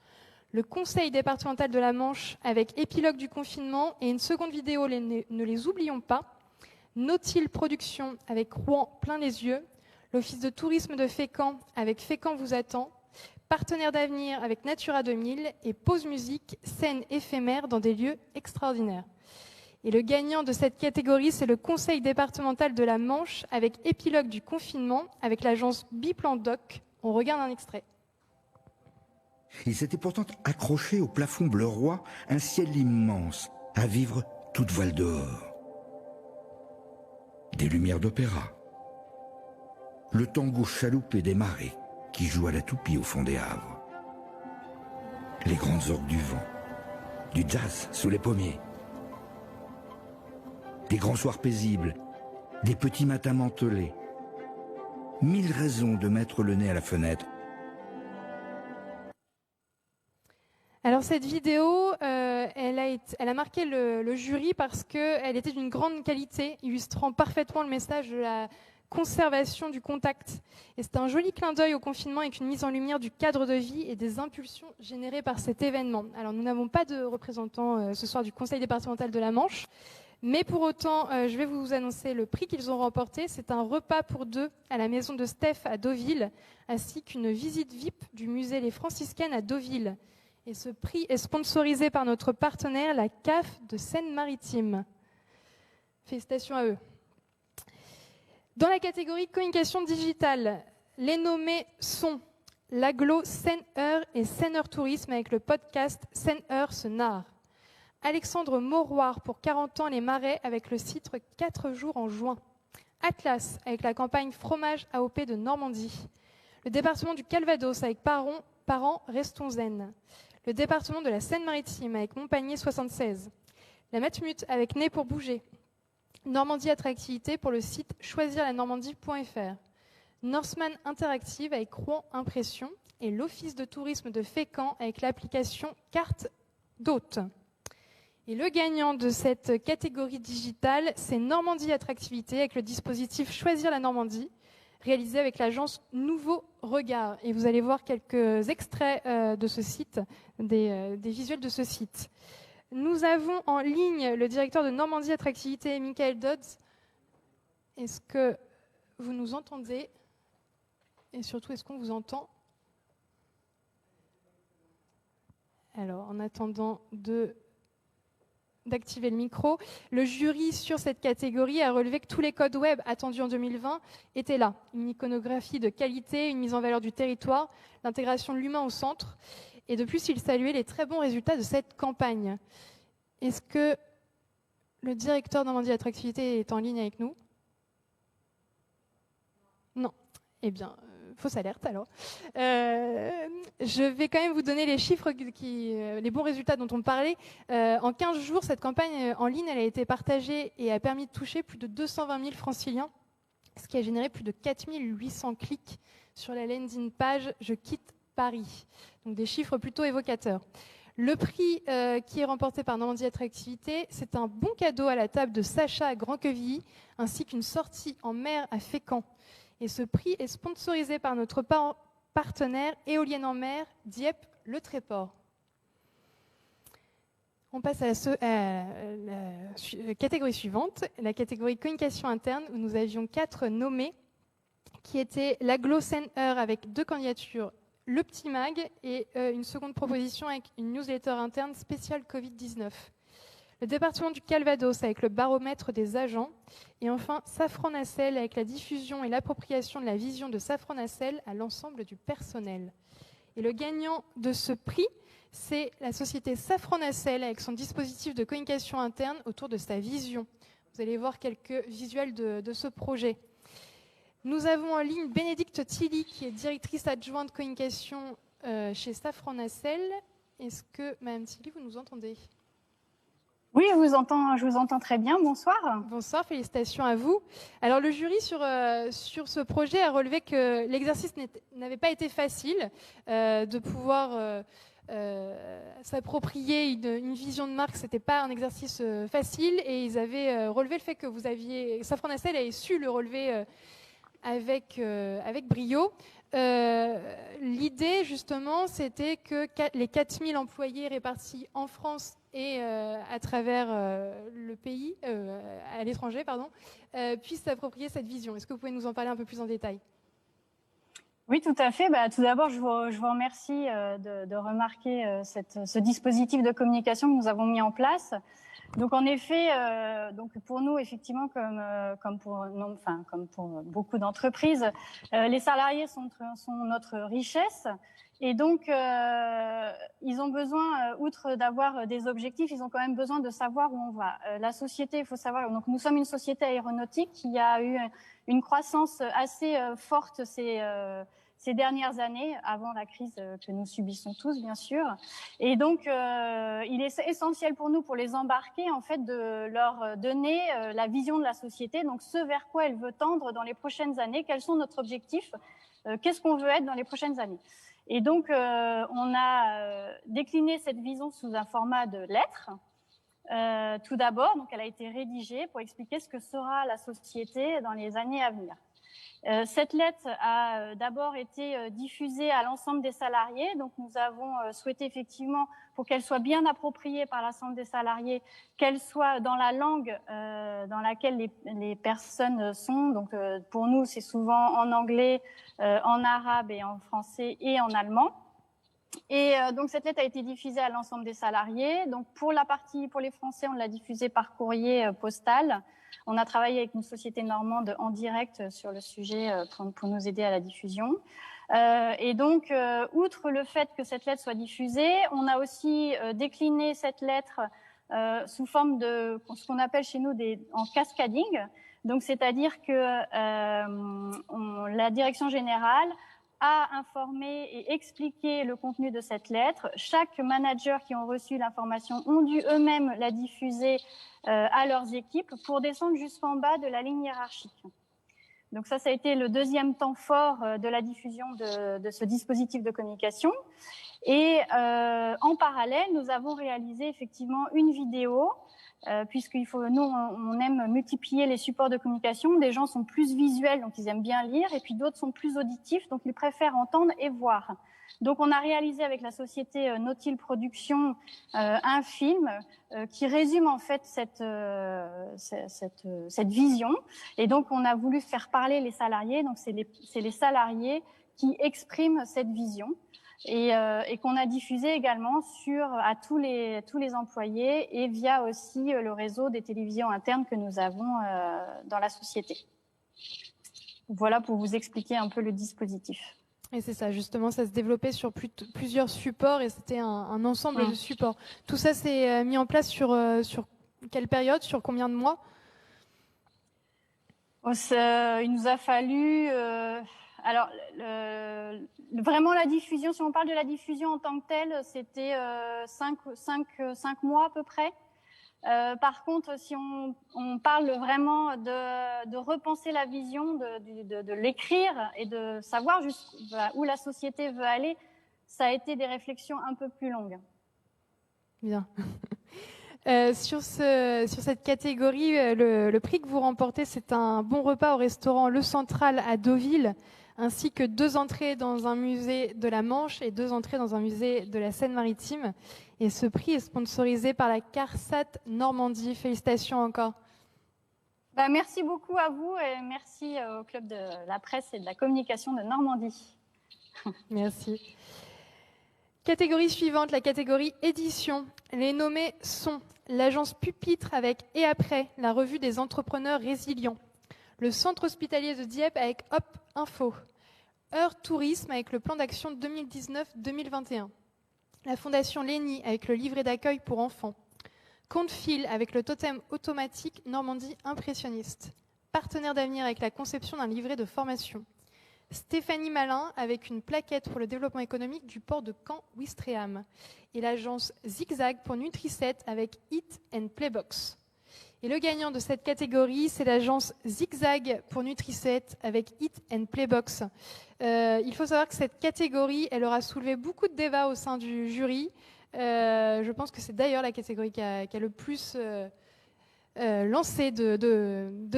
le conseil départemental de la Manche avec épilogue du confinement et une seconde vidéo, ne les oublions pas, Nautil Productions avec Rouen plein les yeux, l'office de tourisme de Fécamp avec Fécamp vous attend, Partenaire d'avenir avec Natura 2000 et Pause musique, scène éphémère dans des lieux extraordinaires. Et le gagnant de cette catégorie, c'est le conseil départemental de la Manche avec épilogue du confinement avec l'agence Biplan Doc. On regarde un extrait. Il s'était pourtant accroché au plafond bleu roi un ciel immense, à vivre toute voile dehors. Des lumières d'opéra. Le tango chaloupé des marées qui joue à la toupie au fond des havres. Les grandes orgues du vent. du jazz sous les pommiers. Des grands soirs paisibles, des petits matins mentelés. 1000 raisons de mettre le nez à la fenêtre. Alors cette vidéo, elle a marqué le jury parce qu'elle était d'une grande qualité, illustrant parfaitement le message de la conservation du contact. Et c'est un joli clin d'œil au confinement avec une mise en lumière du cadre de vie et des impulsions générées par cet événement. Alors nous n'avons pas de représentant ce soir du Conseil départemental de la Manche, mais pour autant, je vais vous annoncer le prix qu'ils ont remporté. C'est un repas pour deux à la maison de Steph à Deauville, ainsi qu'une visite VIP du musée Les Franciscaines à Deauville. Et ce prix est sponsorisé par notre partenaire, la CAF de Seine-Maritime. Félicitations à eux. Dans la catégorie communication digitale, les nommés sont l'Aglo Seine-Heure et Seine-Heure Tourisme avec le podcast Seine-Heure se narre. Alexandre Mauroir pour 40 ans les Marais avec le site 4 jours en juin. Atlas avec la campagne Fromage AOP de Normandie. Le département du Calvados avec Parents Restons Zen. Le département de la Seine-Maritime avec Montpagnier 76. La Matmut avec Né pour bouger. Normandie Attractivité pour le site choisirlanormandie.fr. Norseman Interactive avec Rouen Impression. Et l'Office de tourisme de Fécamp avec l'application Carte d'hôte. Et le gagnant de cette catégorie digitale, c'est Normandie Attractivité avec le dispositif Choisir la Normandie, réalisé avec l'agence Nouveau Regard. Et vous allez voir quelques extraits de ce site, des visuels de ce site. Nous avons en ligne le directeur de Normandie Attractivité, Michael Dodds. Est-ce que vous nous entendez? Et surtout, est-ce qu'on vous entend? Alors, en attendant d'activer le micro. Le jury sur cette catégorie a relevé que tous les codes web attendus en 2020 étaient là. Une iconographie de qualité, une mise en valeur du territoire, l'intégration de l'humain au centre. Et de plus, il saluait les très bons résultats de cette campagne. Est-ce que le directeur Normandie Attractivité est en ligne avec nous? Non. Eh bien, fausse alerte alors. Je vais quand même vous donner les chiffres, les bons résultats dont on parlait. En 15 jours, cette campagne en ligne, elle a été partagée et a permis de toucher plus de 220 000 franciliens, ce qui a généré plus de 4 800 clics sur la landing page « Je quitte Paris ». Donc des chiffres plutôt évocateurs. Le prix qui est remporté par Normandie Attractivité, c'est un bon cadeau à la table de Sacha à Grand-Quevilly, ainsi qu'une sortie en mer à Fécamp. Et ce prix est sponsorisé par notre partenaire Éolienne en mer, Dieppe Le Tréport. On passe à la catégorie suivante, la catégorie communication interne, où nous avions 4 nommés, qui étaient l'Aglo Seine-Heure avec 2 candidatures, le Petit Mag et une seconde proposition avec une newsletter interne spéciale Covid-19. Le département du Calvados avec le baromètre des agents. Et enfin, Safran Nacelle avec la diffusion et l'appropriation de la vision de Safran Nacelle à l'ensemble du personnel. Et le gagnant de ce prix, c'est la société Safran Nacelle avec son dispositif de communication interne autour de sa vision. Vous allez voir quelques visuels de ce projet. Nous avons en ligne Bénédicte Tilly, qui est directrice adjointe communication chez Safran Nacelle. Est-ce que, Madame Tilly, vous nous entendez ? Oui, je vous entends très bien. Bonsoir. Bonsoir, félicitations à vous. Alors, le jury sur ce projet a relevé que l'exercice n'avait pas été facile de pouvoir s'approprier une vision de marque. C'était pas un exercice facile et ils avaient relevé le fait que Safran Nacelle avait su le relever avec brio. L'idée, justement, c'était que les 4000 employés répartis en France et à travers le pays, à l'étranger, puissent s'approprier cette vision. Est-ce que vous pouvez nous en parler un peu plus en détail ? Oui, tout à fait. Tout d'abord, je vous remercie de remarquer ce dispositif de communication que nous avons mis en place. Donc, en effet, pour nous, effectivement, comme pour beaucoup d'entreprises, les salariés sont notre richesse. Et donc, ils ont besoin, outre d'avoir des objectifs, ils ont quand même besoin de savoir où on va. La société, il faut savoir, donc nous sommes une société aéronautique qui a eu une croissance assez forte ces ces dernières années, avant la crise que nous subissons tous, bien sûr. Et donc, il est essentiel pour nous, pour les embarquer, en fait, de leur donner la vision de la société, donc ce vers quoi elle veut tendre dans les prochaines années, quels sont notre objectif, qu'est-ce qu'on veut être dans les prochaines années. Et donc, on a décliné cette vision sous un format de lettres. Tout d'abord, donc elle a été rédigée pour expliquer ce que sera la société dans les années à venir. Cette lettre a d'abord été diffusée à l'ensemble des salariés. Donc, nous avons souhaité effectivement, pour qu'elle soit bien appropriée par l'ensemble des salariés, qu'elle soit dans la langue dans laquelle les personnes sont. Donc, pour nous, c'est souvent en anglais, en arabe et en français et en allemand. Et donc, cette lettre a été diffusée à l'ensemble des salariés. Donc, pour les Français, on l'a diffusée par courrier postal. On a travaillé avec une société normande en direct sur le sujet pour nous aider à la diffusion. Et donc, outre le fait que cette lettre soit diffusée, on a aussi décliné cette lettre sous forme de ce qu'on appelle chez nous en cascading. Donc, c'est-à-dire que la direction générale a informé et expliqué le contenu de cette lettre. Chaque manager qui ont reçu l'information ont dû eux-mêmes la diffuser à leurs équipes pour descendre jusqu'en bas de la ligne hiérarchique. Donc ça a été le deuxième temps fort de la diffusion de ce dispositif de communication. Et en parallèle, nous avons réalisé effectivement une vidéo nous, on aime multiplier les supports de communication. Des gens sont plus visuels, donc ils aiment bien lire, et puis d'autres sont plus auditifs, donc ils préfèrent entendre et voir. Donc, on a réalisé avec la société Nautil Productions un film qui résume en fait cette vision. Et donc, on a voulu faire parler les salariés. Donc, c'est les salariés qui expriment cette vision. Et qu'on a diffusé également à tous les employés et via aussi le réseau des télévisions internes que nous avons dans la société. Voilà pour vous expliquer un peu le dispositif. Et c'est ça, justement, ça se développait sur plusieurs supports et c'était un ensemble de supports. Tout ça s'est mis en place sur quelle période, sur combien de mois ? Il nous a fallu... vraiment la diffusion, si on parle de la diffusion en tant que telle, c'était 5 mois à peu près. Par contre, si on parle vraiment de repenser la vision, de l'écrire et de savoir où la société veut aller, ça a été des réflexions un peu plus longues. Bien. Sur cette catégorie, le prix que vous remportez, c'est un bon repas au restaurant Le Central à Deauville, ainsi que 2 entrées dans un musée de la Manche et 2 entrées dans un musée de la Seine-Maritime. Et ce prix est sponsorisé par la CARSAT Normandie. Félicitations encore. Merci beaucoup à vous et merci au Club de la presse et de la communication de Normandie. Merci. Catégorie suivante, la catégorie édition. Les nommés sont l'agence Pupitre avec Et Après, la revue des entrepreneurs résilients. Le centre hospitalier de Dieppe avec Hop Info. Heure Tourisme avec le plan d'action 2019-2021. La fondation Lénie avec le livret d'accueil pour enfants. Compte Fil avec le totem automatique Normandie impressionniste. Partenaire d'avenir avec la conception d'un livret de formation. Stéphanie Malin avec une plaquette pour le développement économique du port de Caen-Ouistreham. Et l'agence Zigzag pour Nutriset avec Eat and Playbox. Et le gagnant de cette catégorie, c'est l'agence Zigzag pour Nutriset avec Eat and Playbox. Il faut savoir que cette catégorie, elle aura soulevé beaucoup de débats au sein du jury. Je pense que c'est d'ailleurs la catégorie qui a le plus lancé de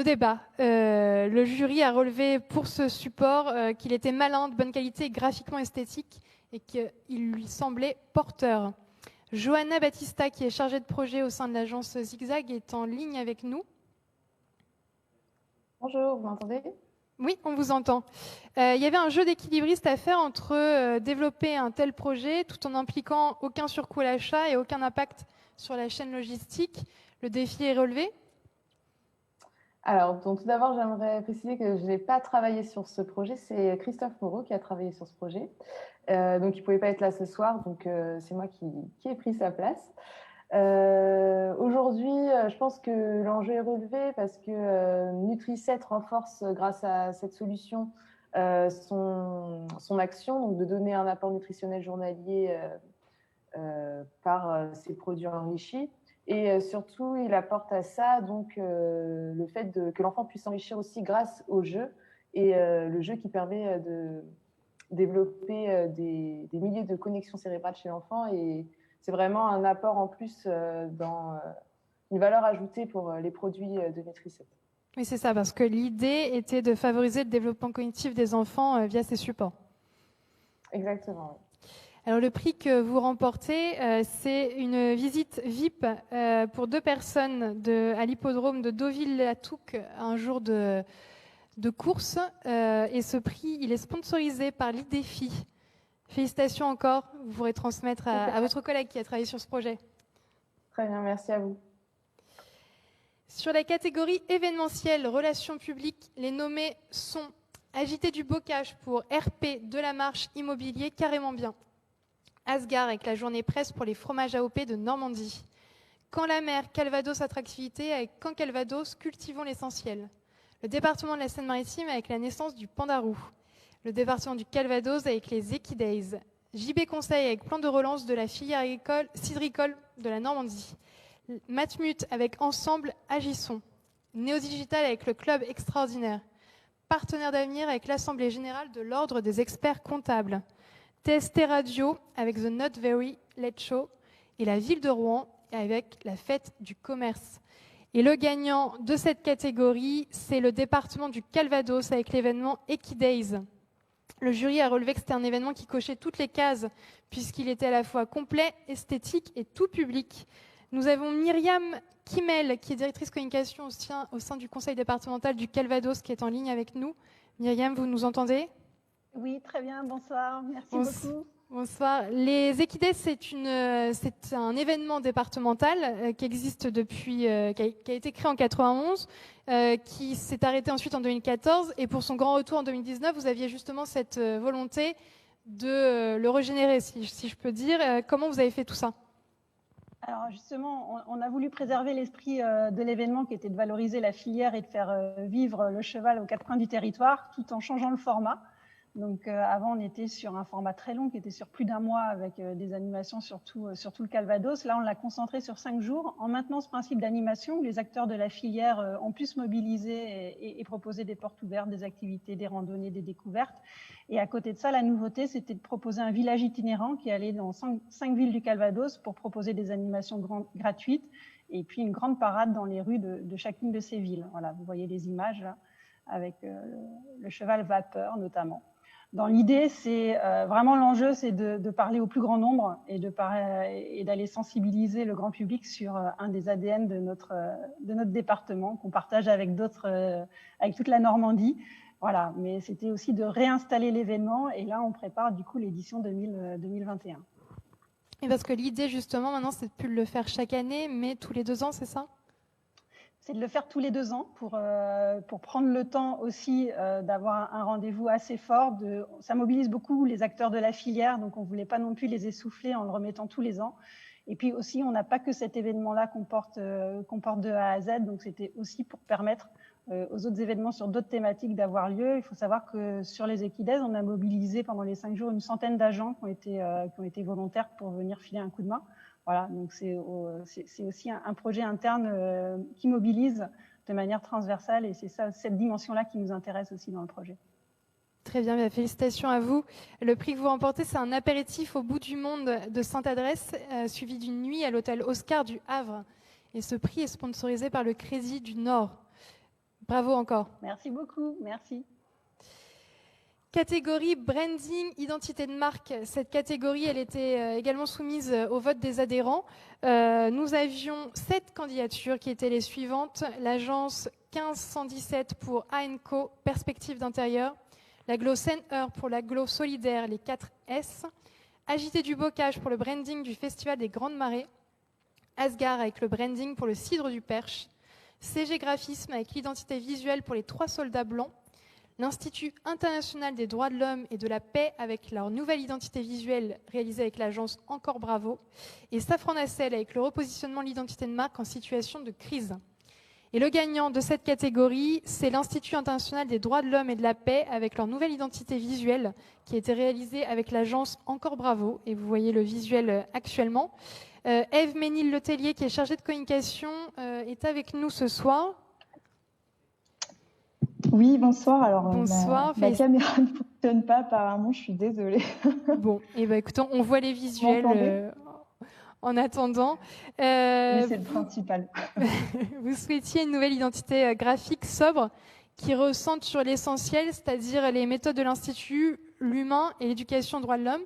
débats. Le jury a relevé pour ce support qu'il était malin, de bonne qualité, graphiquement esthétique et qu'il lui semblait porteur. Johanna Battista, qui est chargée de projet au sein de l'agence Zigzag, est en ligne avec nous. Bonjour, vous m'entendez ? Oui, on vous entend. Il y avait un jeu d'équilibriste à faire entre développer un tel projet tout en impliquant aucun surcoût à l'achat et aucun impact sur la chaîne logistique. Le défi est relevé ? Alors, donc, tout d'abord, j'aimerais préciser que je n'ai pas travaillé sur ce projet. C'est Christophe Moreau qui a travaillé sur ce projet. Donc, il ne pouvait pas être là ce soir. Donc, c'est moi qui ai pris sa place. Aujourd'hui, je pense que l'enjeu est relevé parce que Nutriset renforce, grâce à cette solution, son action, donc de donner un apport nutritionnel journalier par ces produits enrichis. Et surtout, il apporte à ça donc, le fait que l'enfant puisse s'enrichir aussi grâce au jeu, et le jeu qui permet de développer des milliers de connexions cérébrales chez l'enfant. Et c'est vraiment un apport en plus dans une valeur ajoutée pour les produits de Nutri7. Oui, c'est ça, parce que l'idée était de favoriser le développement cognitif des enfants via ces supports. Exactement. Alors le prix que vous remportez, c'est une visite VIP pour 2 personnes à l'hippodrome de Deauville-la-Touque, un jour de course. Et ce prix, il est sponsorisé par l'IDEFI. Félicitations encore, vous pourrez transmettre à votre collègue qui a travaillé sur ce projet. Très bien, merci à vous. Sur la catégorie événementielle, relations publiques, les nommés sont Agiter du bocage pour RP de la Marche Immobilier, carrément bien. Asgard avec la journée presse pour les fromages AOP de Normandie. Quand la mer, Calvados Attractivité avec Quand Calvados, cultivons l'essentiel. Le département de la Seine-Maritime avec la naissance du Pandarou. Le département du Calvados avec les Equidays. JB Conseil avec plan de relance de la filière cidricole de la Normandie. Matmut avec Ensemble Agissons. Néodigital avec le Club Extraordinaire. Partenaire d'avenir avec l'Assemblée Générale de l'Ordre des Experts Comptables. TST Radio avec The Not Very Late Show et la ville de Rouen avec la fête du commerce. Et le gagnant de cette catégorie, c'est le département du Calvados avec l'événement Equidays. Le jury a relevé que c'était un événement qui cochait toutes les cases puisqu'il était à la fois complet, esthétique et tout public. Nous avons Myriam Kimmel, qui est directrice communication au sein du conseil départemental du Calvados, qui est en ligne avec nous. Myriam, vous nous entendez ? Oui, très bien, bonsoir, merci beaucoup. Bonsoir. Les Equidays, c'est un événement départemental qui existe depuis, qui a été créé en 91, qui s'est arrêté ensuite en 2014, et pour son grand retour en 2019, vous aviez justement cette volonté de le régénérer, si je peux dire. Comment vous avez fait tout ça ? Alors justement, on a voulu préserver l'esprit de l'événement qui était de valoriser la filière et de faire vivre le cheval aux 4 coins du territoire, tout en changeant le format. Donc avant, on était sur un format très long qui était sur plus d'1 mois avec des animations sur tout le Calvados. Là, on l'a concentré sur 5 jours en maintenant ce principe d'animation où les acteurs de la filière ont pu se mobiliser et proposer des portes ouvertes, des activités, des randonnées, des découvertes. Et à côté de ça, la nouveauté, c'était de proposer un village itinérant qui allait dans 5 villes du Calvados pour proposer des animations gratuites et puis une grande parade dans les rues de chacune de ces villes. Voilà, vous voyez les images là, avec le cheval vapeur notamment. Dans l'idée, c'est vraiment l'enjeu, c'est de parler au plus grand nombre et d'aller sensibiliser le grand public sur un des ADN de notre département qu'on partage avec d'autres, avec toute la Normandie. Voilà, mais c'était aussi de réinstaller l'événement et là, on prépare du coup l'édition 2021. Et parce que l'idée justement maintenant, c'est de plus le faire chaque année, mais tous les 2 ans, c'est ça ? C'est de le faire tous les 2 ans pour prendre le temps aussi d'avoir un rendez-vous assez fort. Ça mobilise beaucoup les acteurs de la filière, donc on ne voulait pas non plus les essouffler en le remettant tous les ans. Et puis aussi, on n'a pas que cet événement-là qu'on porte de A à Z, donc c'était aussi pour permettre aux autres événements sur d'autres thématiques d'avoir lieu. Il faut savoir que sur les Equidays, on a mobilisé pendant les 5 jours une centaine d'agents qui ont été volontaires pour venir filer un coup de main. Voilà, donc c'est aussi un projet interne qui mobilise de manière transversale et c'est cette dimension-là qui nous intéresse aussi dans le projet. Très bien, félicitations à vous. Le prix que vous remportez, c'est un apéritif au bout du monde de Sainte-Adresse, suivi d'une nuit à l'hôtel Oscar du Havre. Et ce prix est sponsorisé par le Crédit du Nord. Bravo encore. Merci beaucoup, merci. Catégorie branding, identité de marque. Cette catégorie, elle était également soumise au vote des adhérents. Nous avions 7 candidatures qui étaient les suivantes. L'agence 1517 pour A&Co, perspective d'intérieur. L'aglo Seine-Heure pour l'aglo solidaire, les 4 S. Agiter du bocage pour le branding du Festival des Grandes Marées. Asgard avec le branding pour le cidre du Perche. CG Graphisme avec l'identité visuelle pour les 3 soldats blancs. L'Institut international des droits de l'homme et de la paix avec leur nouvelle identité visuelle réalisée avec l'agence Encore Bravo, et Safran Nacelle avec le repositionnement de l'identité de marque en situation de crise. Et le gagnant de cette catégorie, c'est l'Institut international des droits de l'homme et de la paix avec leur nouvelle identité visuelle qui a été réalisée avec l'agence Encore Bravo. Et vous voyez le visuel actuellement. Ève Ménil-Letellier, qui est chargée de communication, est avec nous ce soir. Oui, bonsoir. Alors, bonsoir. Ma caméra ne fonctionne pas apparemment, je suis désolée. Bon, et ben écoutons, on voit les visuels en attendant. Oui, c'est le principal. Vous souhaitiez une nouvelle identité graphique sobre qui recentre sur l'essentiel, c'est-à-dire les méthodes de l'Institut, l'humain et l'éducation aux droits de l'homme.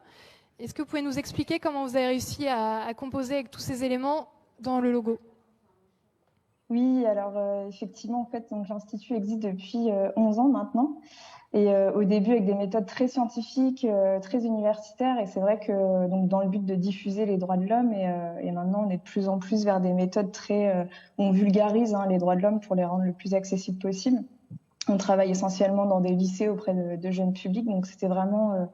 Est-ce que vous pouvez nous expliquer comment vous avez réussi à composer avec tous ces éléments dans le logo? Oui, alors effectivement, en fait, l'Institut existe depuis 11 ans maintenant. Et au début, avec des méthodes très scientifiques, très universitaires. Et c'est vrai que donc, dans le but de diffuser les droits de l'homme, et maintenant, on est de plus en plus vers des méthodes très... on vulgarise les droits de l'homme pour les rendre le plus accessibles possible. On travaille essentiellement dans des lycées auprès de jeunes publics. Donc, c'était vraiment...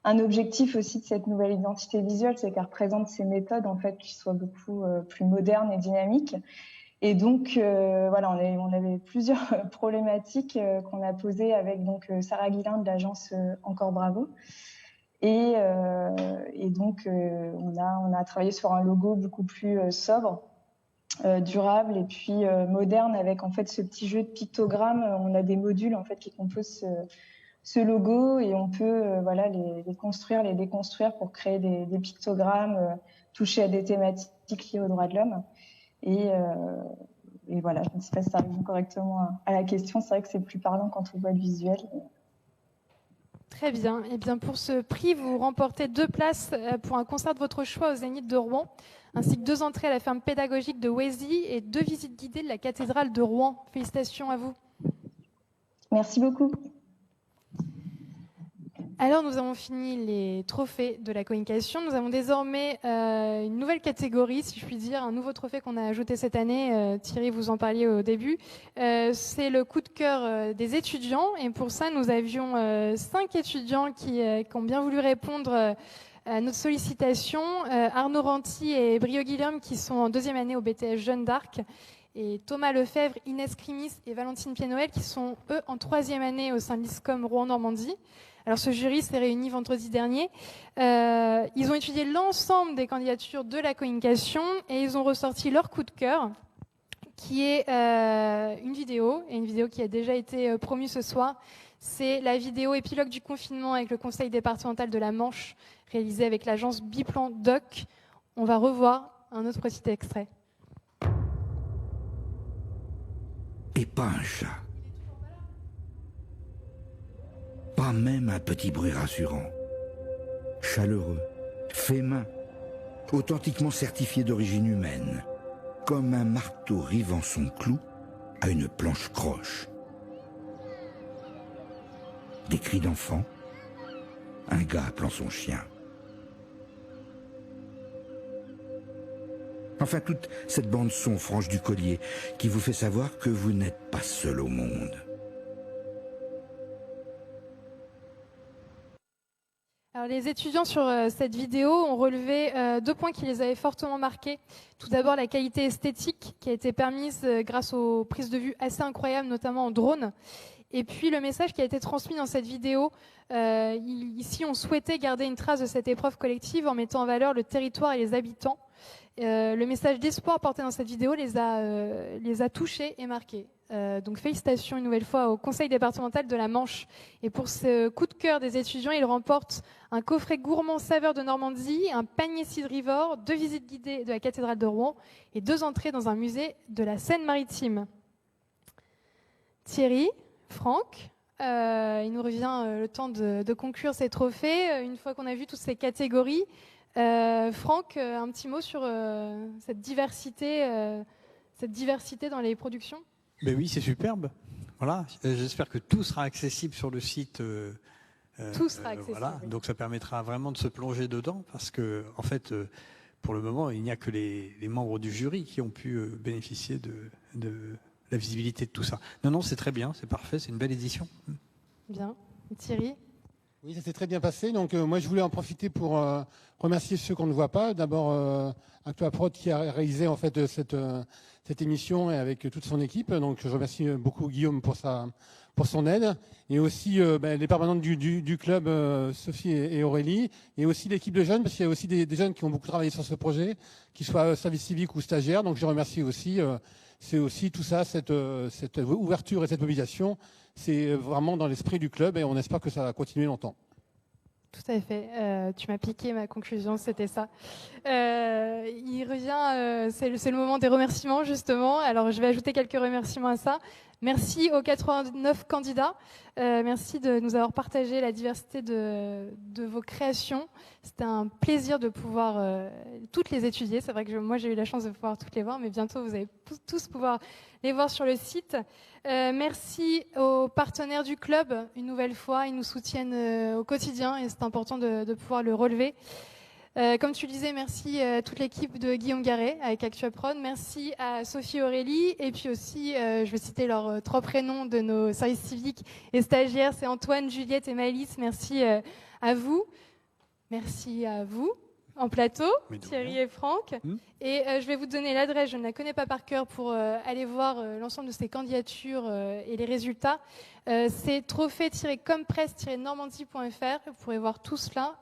un objectif aussi de cette nouvelle identité visuelle, c'est qu'elle représente ces méthodes en fait qui soient beaucoup plus modernes et dynamiques. Et donc voilà, on avait plusieurs problématiques qu'on a posées avec donc Sarah Guillain de l'agence Encore Bravo. Et donc on a travaillé sur un logo beaucoup plus sobre, durable et puis moderne avec en fait ce petit jeu de pictogrammes. On a des modules en fait qui composent ce logo et on peut voilà, les construire, les déconstruire pour créer des pictogrammes, toucher à des thématiques liées aux droits de l'homme. Et voilà, je ne sais pas si ça répond correctement à la question. C'est vrai que c'est plus parlant quand on voit le visuel. Très bien. Et bien pour ce prix, vous remportez 2 places pour un concert de votre choix au Zénith de Rouen, ainsi que 2 entrées à la ferme pédagogique de Wézy et 2 visites guidées de la cathédrale de Rouen. Félicitations à vous. Merci beaucoup. Alors, nous avons fini les trophées de la communication. Nous avons désormais une nouvelle catégorie, si je puis dire, un nouveau trophée qu'on a ajouté cette année. Thierry, vous en parliez au début. C'est le coup de cœur des étudiants. Et pour ça, nous avions 5 étudiants qui ont bien voulu répondre à notre sollicitation. Arnaud Ranty et Brio Guilherme, qui sont en 2e année au BTS Jeanne d'Arc. Et Thomas Lefebvre, Inès Crimis et Valentine Pied-Noël, qui sont, eux, en 3e année au sein de l'ISCOM Rouen-Normandie. Alors, ce jury s'est réuni vendredi dernier. Ils ont étudié l'ensemble des candidatures de la communication et ils ont ressorti leur coup de cœur, qui est une vidéo, et une vidéo qui a déjà été promue ce soir. C'est la vidéo épilogue du confinement avec le conseil départemental de la Manche, réalisée avec l'agence Biplan Doc. On va revoir un autre petit extrait. Et pas un chat. Pas même un petit bruit rassurant. Chaleureux, fait main, authentiquement certifié d'origine humaine, comme un marteau rivant son clou à une planche croche. Des cris d'enfant, un gars appelant son chien. Enfin, toute cette bande-son franche du collier qui vous fait savoir que vous n'êtes pas seul au monde. Alors, les étudiants sur cette vidéo ont relevé 2 points qui les avaient fortement marqués. Tout d'abord, la qualité esthétique qui a été permise grâce aux prises de vue assez incroyables, notamment en drone. Et puis, le message qui a été transmis dans cette vidéo. Ici, on souhaitait garder une trace de cette épreuve collective en mettant en valeur le territoire et les habitants. Le message d'espoir porté dans cette vidéo les a touchés et marqués. Donc félicitations une nouvelle fois au conseil départemental de la Manche. Et pour ce coup de cœur des étudiants, ils remportent un coffret gourmand saveur de Normandie, un panier cidrivore, 2 visites guidées de la cathédrale de Rouen et 2 entrées dans un musée de la Seine-Maritime. Thierry, Franck, il nous revient le temps de conclure ces trophées. Une fois qu'on a vu toutes ces catégories, Franck, un petit mot sur cette diversité dans les productions? Ben oui, c'est superbe. Voilà. J'espère que tout sera accessible sur le site. Tout sera accessible. Voilà. Oui. Donc ça permettra vraiment de se plonger dedans parce que, en fait, pour le moment, il n'y a que les membres du jury qui ont pu bénéficier de la visibilité de tout ça. Non, c'est très bien, c'est parfait, c'est une belle édition. Bien. Thierry? Oui, ça s'est très bien passé. Donc moi, je voulais en profiter pour remercier ceux qu'on ne voit pas. D'abord, Actuaprod qui a réalisé en fait cette émission et avec toute son équipe. Donc je remercie beaucoup Guillaume pour son aide. Et aussi les permanentes du club, Sophie et Aurélie. Et aussi l'équipe de jeunes, parce qu'il y a aussi des jeunes qui ont beaucoup travaillé sur ce projet, qu'ils soient service civique ou stagiaires. Donc je remercie aussi. C'est aussi tout ça, cette ouverture et cette mobilisation. C'est vraiment dans l'esprit du club et on espère que ça va continuer longtemps. Tout à fait. Tu m'as piqué ma conclusion, c'était ça. Il revient, c'est le moment des remerciements justement. Alors je vais ajouter quelques remerciements à ça. Merci aux 89 candidats. Merci de nous avoir partagé la diversité de vos créations. C'était un plaisir de pouvoir toutes les étudier. C'est vrai que moi j'ai eu la chance de pouvoir toutes les voir, mais bientôt vous allez tous pouvoir les voir sur le site. Merci aux partenaires du club. Une nouvelle fois, ils nous soutiennent au quotidien et c'est important de pouvoir le relever. Comme tu le disais, merci à toute l'équipe de Guillaume Garret avec Actuaprod. Merci à Sophie et Aurélie. Et puis aussi, je vais citer leurs 3 prénoms de nos services civiques et stagiaires. C'est Antoine, Juliette et Maëlys. Merci à vous. Merci à vous en plateau, Thierry et Franck. Et je vais vous donner l'adresse, je ne la connais pas par cœur, pour aller voir l'ensemble de ces candidatures et les résultats. C'est trophée-compresse-normandie.fr. Vous pourrez voir tout cela.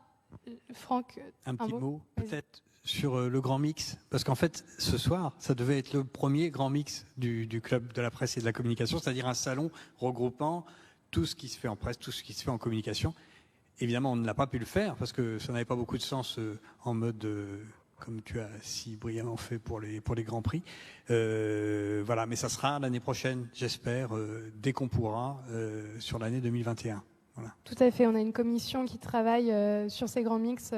Franck, un petit mot peut-être sur le grand mix, parce qu'en fait ce soir ça devait être le premier grand mix du club de la presse et de la communication, c'est-à-dire un salon regroupant tout ce qui se fait en presse, tout ce qui se fait en communication. Évidemment on ne l'a pas pu le faire parce que ça n'avait pas beaucoup de sens en mode comme tu as si brillamment fait pour les grands prix. Voilà, mais ça sera l'année prochaine, j'espère, dès qu'on pourra, sur l'année 2021. Voilà. Tout à fait, on a une commission qui travaille sur ces grands mix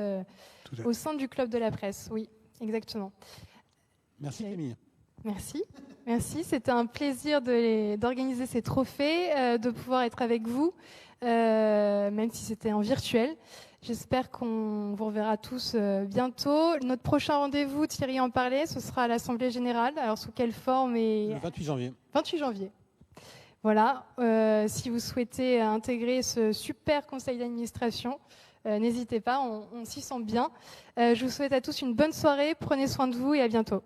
au sein du club de la presse. Oui, exactement. Merci Camille. Merci, c'était un plaisir d'organiser ces trophées, de pouvoir être avec vous, même si c'était en virtuel. J'espère qu'on vous reverra tous bientôt. Notre prochain rendez-vous, Thierry en parlait, ce sera à l'Assemblée Générale. Alors sous quelle forme Le 28 janvier. 28 janvier. Voilà, si vous souhaitez intégrer ce super conseil d'administration, n'hésitez pas, on s'y sent bien. Je vous souhaite à tous une bonne soirée, prenez soin de vous et à bientôt.